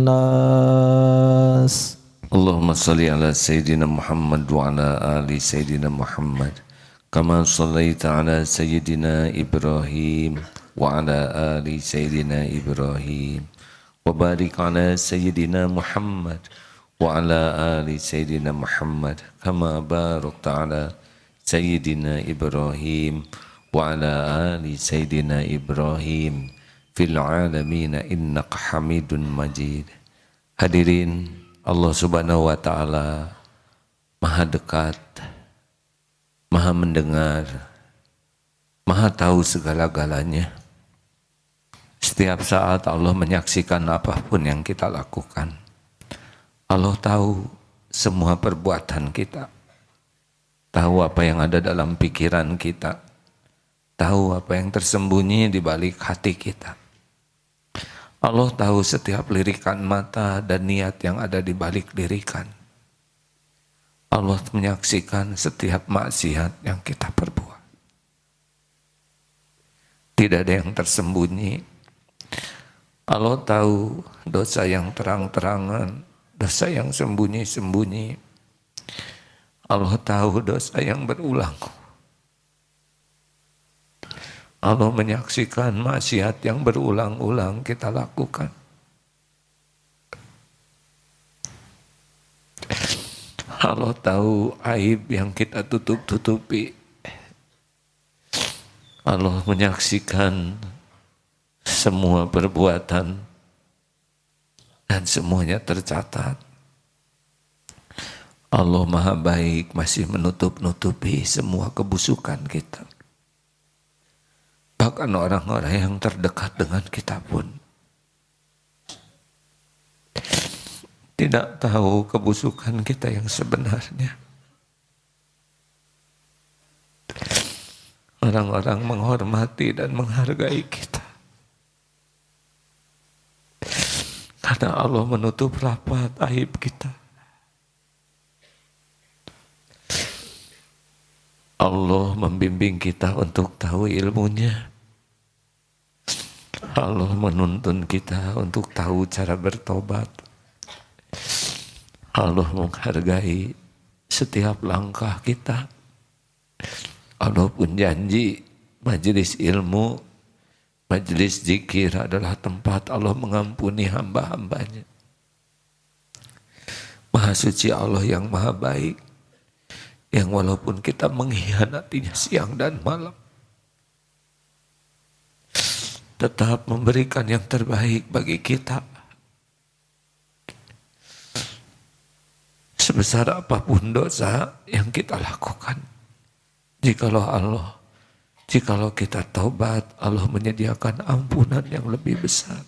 nas. Allahumma salli ala Sayyidina Muhammad wa ala ali Sayyidina Muhammad kama sallaita ala Sayyidina Ibrahim wa ala ali Sayyidina Ibrahim wa barik ala Sayyidina Muhammad wa ala ali Sayyidina Muhammad kama barakta ala Sayyidina Ibrahim wa ala ali Sayyidina Ibrahim fil alamin innaka Hamidun Majid. Hadirin, Allah Subhanahu wa Ta'ala Maha dekat, Maha mendengar, Maha tahu segala-galanya. Setiap saat Allah menyaksikan apapun yang kita lakukan. Allah tahu semua perbuatan kita, tahu apa yang ada dalam pikiran kita, tahu apa yang tersembunyi di balik hati kita. Allah tahu setiap lirikan mata dan niat yang ada di balik lirikan. Allah menyaksikan setiap maksiat yang kita perbuat. Tidak ada yang tersembunyi. Allah tahu dosa yang terang-terangan, dosa yang sembunyi-sembunyi. Allah tahu dosa yang berulang. Allah menyaksikan maksiat yang berulang-ulang kita lakukan. Allah tahu aib yang kita tutup-tutupi. Allah menyaksikan semua perbuatan dan semuanya tercatat. Allah Maha Baik masih menutup-nutupi semua kebusukan kita. Bahkan orang-orang yang terdekat dengan kita pun tidak tahu kebusukan kita yang sebenarnya. Orang-orang menghormati dan menghargai kita karena Allah menutup rapat aib kita. Allah membimbing kita untuk tahu ilmunya. Allah menuntun kita untuk tahu cara bertobat. Allah menghargai setiap langkah kita. Allah pun janji majelis ilmu, majelis zikir adalah tempat Allah mengampuni hamba-hambanya. Maha suci Allah yang maha baik, yang walaupun kita mengkhianatinya siang dan malam, tetap memberikan yang terbaik bagi kita. Sebesar apapun dosa yang kita lakukan, jikalau kita taubat, Allah menyediakan ampunan yang lebih besar.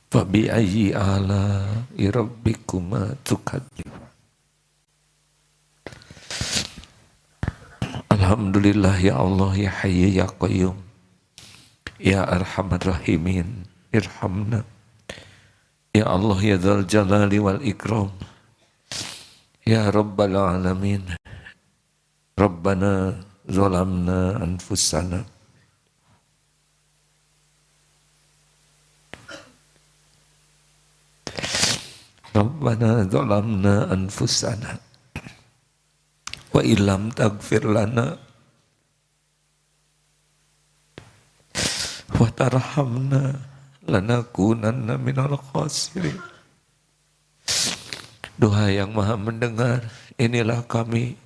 Fabi ayyi ala'i rabbikuma tukadzibun. Alhamdulillah ya Allah ya Hayyu ya Qayyum ya Arhamar Rahimin irhamna ya Allah ya Dzal Jalali wal Ikram ya Rabbal Alamin. Rabbana zalamna anfusana Rabbana zalamna anfusana wa illam taghfir lana wa tarhamna lanakunanna minal khasirin. Doa yang maha mendengar, inilah kami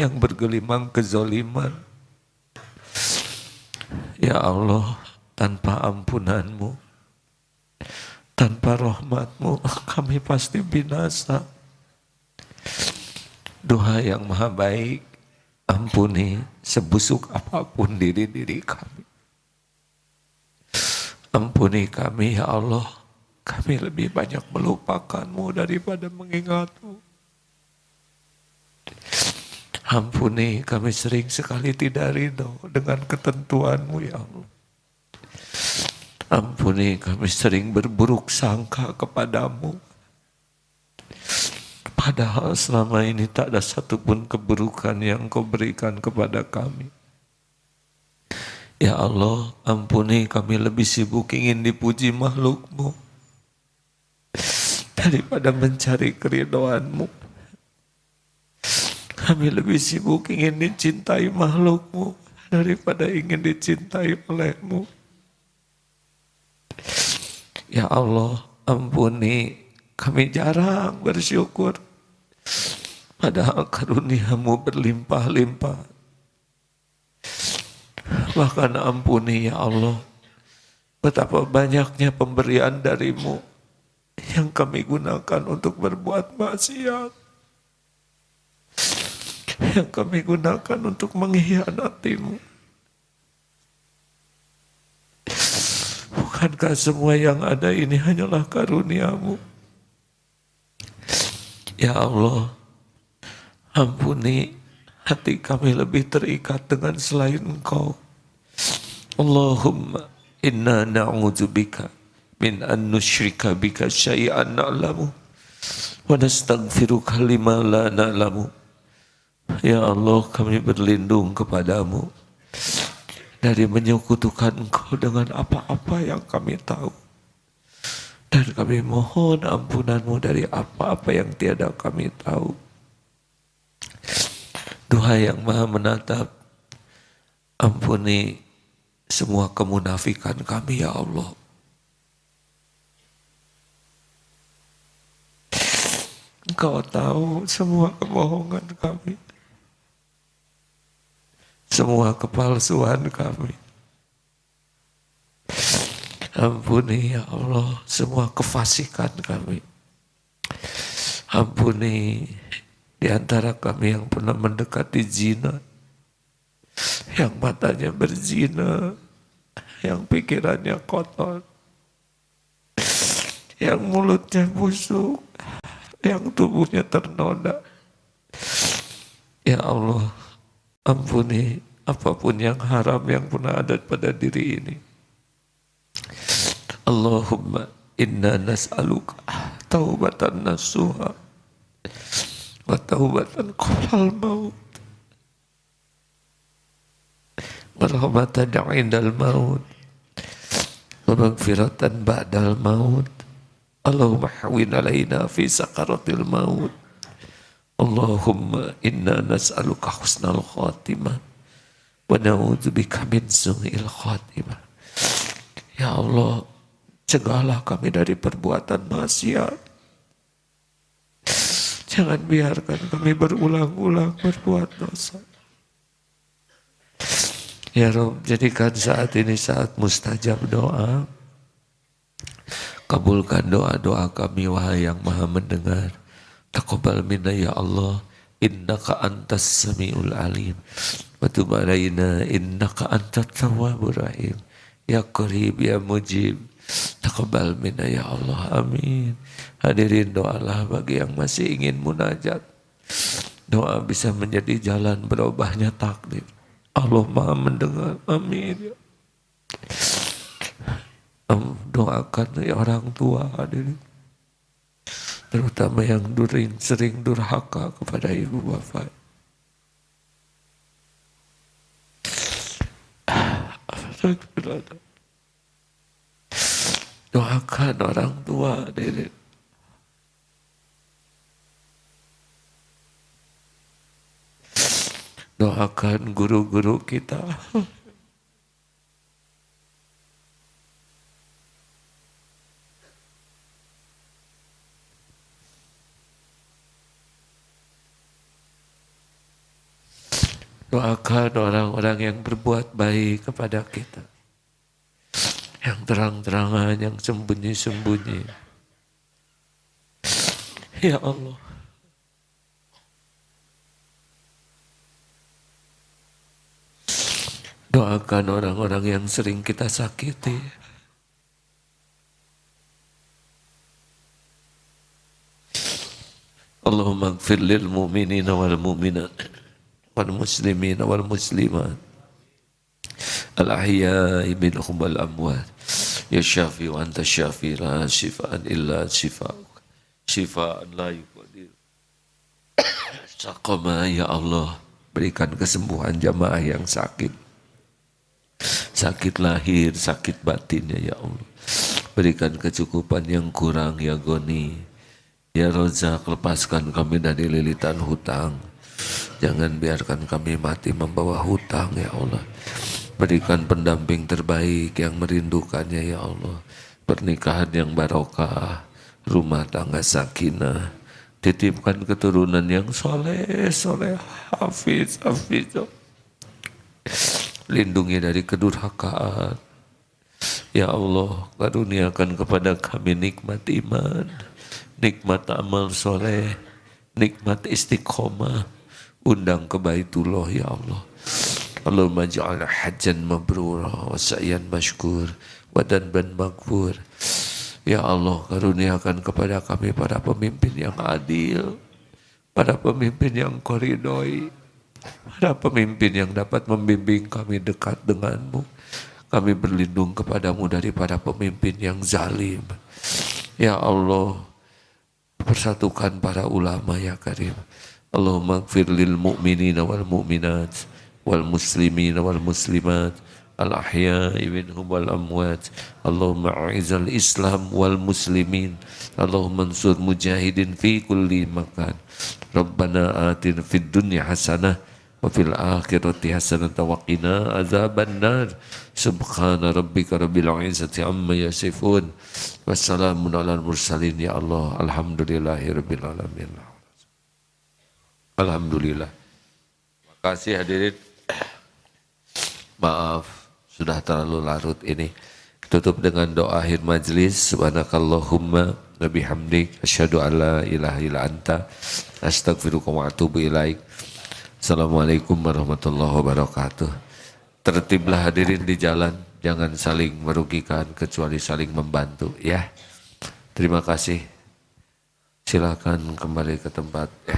yang bergelimang kezoliman. Ya Allah, tanpa ampunanmu, tanpa rahmatmu, kami pasti binasa. Doa yang maha baik, ampuni sebusuk apapun diri-diri kami. Ampuni kami ya Allah, kami lebih banyak melupakanmu daripada mengingatmu. Ampuni kami sering sekali tidak ridho dengan ketentuanmu ya Allah. Ampuni kami sering berburuk sangka kepadamu. Padahal selama ini tak ada satupun keburukan yang kau berikan kepada kami. Ya Allah, ampuni kami lebih sibuk ingin dipuji makhlukmu daripada mencari keridhoanmu. Kami lebih sibuk ingin dicintai makhlukmu daripada ingin dicintai olehmu. Ya Allah, ampuni kami jarang bersyukur. Padahal karuniamu berlimpah-limpah. Bahkan ampuni ya Allah, betapa banyaknya pemberian darimu yang kami gunakan untuk berbuat maksiat. Yang kami gunakan untuk mengkhianatimu. Bukankah semua yang ada ini hanyalah karuniamu? Ya Allah, ampuni hati kami lebih terikat dengan selain Engkau. Allahumma inna na'udzubika min an nusyrika bika syai'an na'lamu wa nastaghfiruka lima la na'lamu. Ya Allah, kami berlindung kepadamu dari menyekutukan Engkau dengan apa-apa yang kami tahu. Dan kami mohon ampunanmu dari apa-apa yang tiada kami tahu. Doa yang maha menatap, ampuni semua kemunafikan kami ya Allah. Engkau tahu semua kebohongan kami, semua kepalsuan kami. Ampuni ya Allah semua kefasikan kami. Ampuni di antara kami yang pernah mendekati zina, yang matanya berzina, yang pikirannya kotor, yang mulutnya busuk, yang tubuhnya ternoda. Ya Allah, ampuni apapun yang haram yang pernah ada pada diri ini. Allahumma inna nas'aluka taubatan nasuha wa taubatan qabla al-maut wa rahmatan 'indal maut wa maghfiratan ba'dal maut. Allahumma hawwin 'alaina fi sakaratil maut. Allahumma inna nas'aluka husnal khatimah wa na'udzubika min su'il khatimah. Ya Allah, cegahlah kami dari perbuatan maksiat. Jangan biarkan kami berulang-ulang berbuat dosa. Ya Rabb, jadikan saat ini saat mustajab doa. Kabulkan doa-doa kami, wahai yang maha mendengar. Taqabbal minna ya Allah, innaka antas sami'ul alim. Wa tub alaina innaka antat tawwabur rahim. Ya Qarib, ya Mujib, taqabbal minna ya Allah, amin. Hadirin, doalah bagi yang masih ingin munajat. Doa bisa menjadi jalan berubahnya takdir. Allah Maha mendengar. Amin. Doakan ya orang tua hadirin, terutama yang sering durhaka kepada ibu bapak. Doakan orang tua hadirin. Doakan guru-guru kita. Doakan orang-orang yang berbuat baik kepada kita. Yang terang-terangan, yang sembunyi-sembunyi. Ya Allah. Doakan orang-orang yang sering kita sakiti. Allahumma ighfir lil mu'minina wal mu'minat wal muslimina wal muslimat al ahya'i minhum wal amwat. Ya Syafi wa anta syafi la shifaan illa shifa'uk shifaan la yuqadir saqama. Ya Allah, berikan kesembuhan jamaah yang sakit lahir, sakit batinnya ya Allah. Berikan kecukupan yang kurang ya Goni. Ya Rozak, lepaskan kami dari lilitan hutang. Jangan biarkan kami mati membawa hutang ya Allah. Berikan pendamping terbaik yang merindukannya ya Allah. Pernikahan yang barokah, rumah tangga sakinah. Titipkan keturunan yang soleh, hafiz. Lindungi dari kedurhakaan. Ya Allah, karuniakan kepada kami nikmat iman, nikmat amal soleh, nikmat istiqomah. Undang ke Baitullah ya Allah. Allahumma ja'alna hajjan mabrura wa sa'yan mashkur wa danban maghfur. Ya Allah, karuniakan kepada kami para pemimpin yang adil, para pemimpin yang koridoi, para pemimpin yang dapat membimbing kami dekat denganmu. Kami berlindung kepadamu dari para pemimpin yang zalim. Ya Allah, persatukan para ulama ya Karim. Allahumma ighfir lil mu'minina wal mu'minat wal muslimina wal muslimat al ahya'i minhum wal amwat. Allahumma a'izal islam wal muslimin. Allahumma ansur mujahidin fi kulli makan. Rabbana atina fid dunya hasanah wa fil akhirati hasanah wa qina azaban nar. Subhana rabbika rabbil izzati amma yasifun. Wassalamun alal mursalin. Ya Allah, alhamdulillahi rabbil alamin. Alhamdulillah. Terima kasih hadirin. Maaf sudah terlalu larut ini. Tutup dengan doa akhir majlis. Subhanakallahumma wa bihamdik asyhadu an la ilaha illa anta astaghfiruka wa atubu ilaik. Assalamualaikum warahmatullahi wabarakatuh. Tertiblah hadirin di jalan, jangan saling merugikan kecuali saling membantu ya. Terima kasih. Silakan kembali ke tempat ya.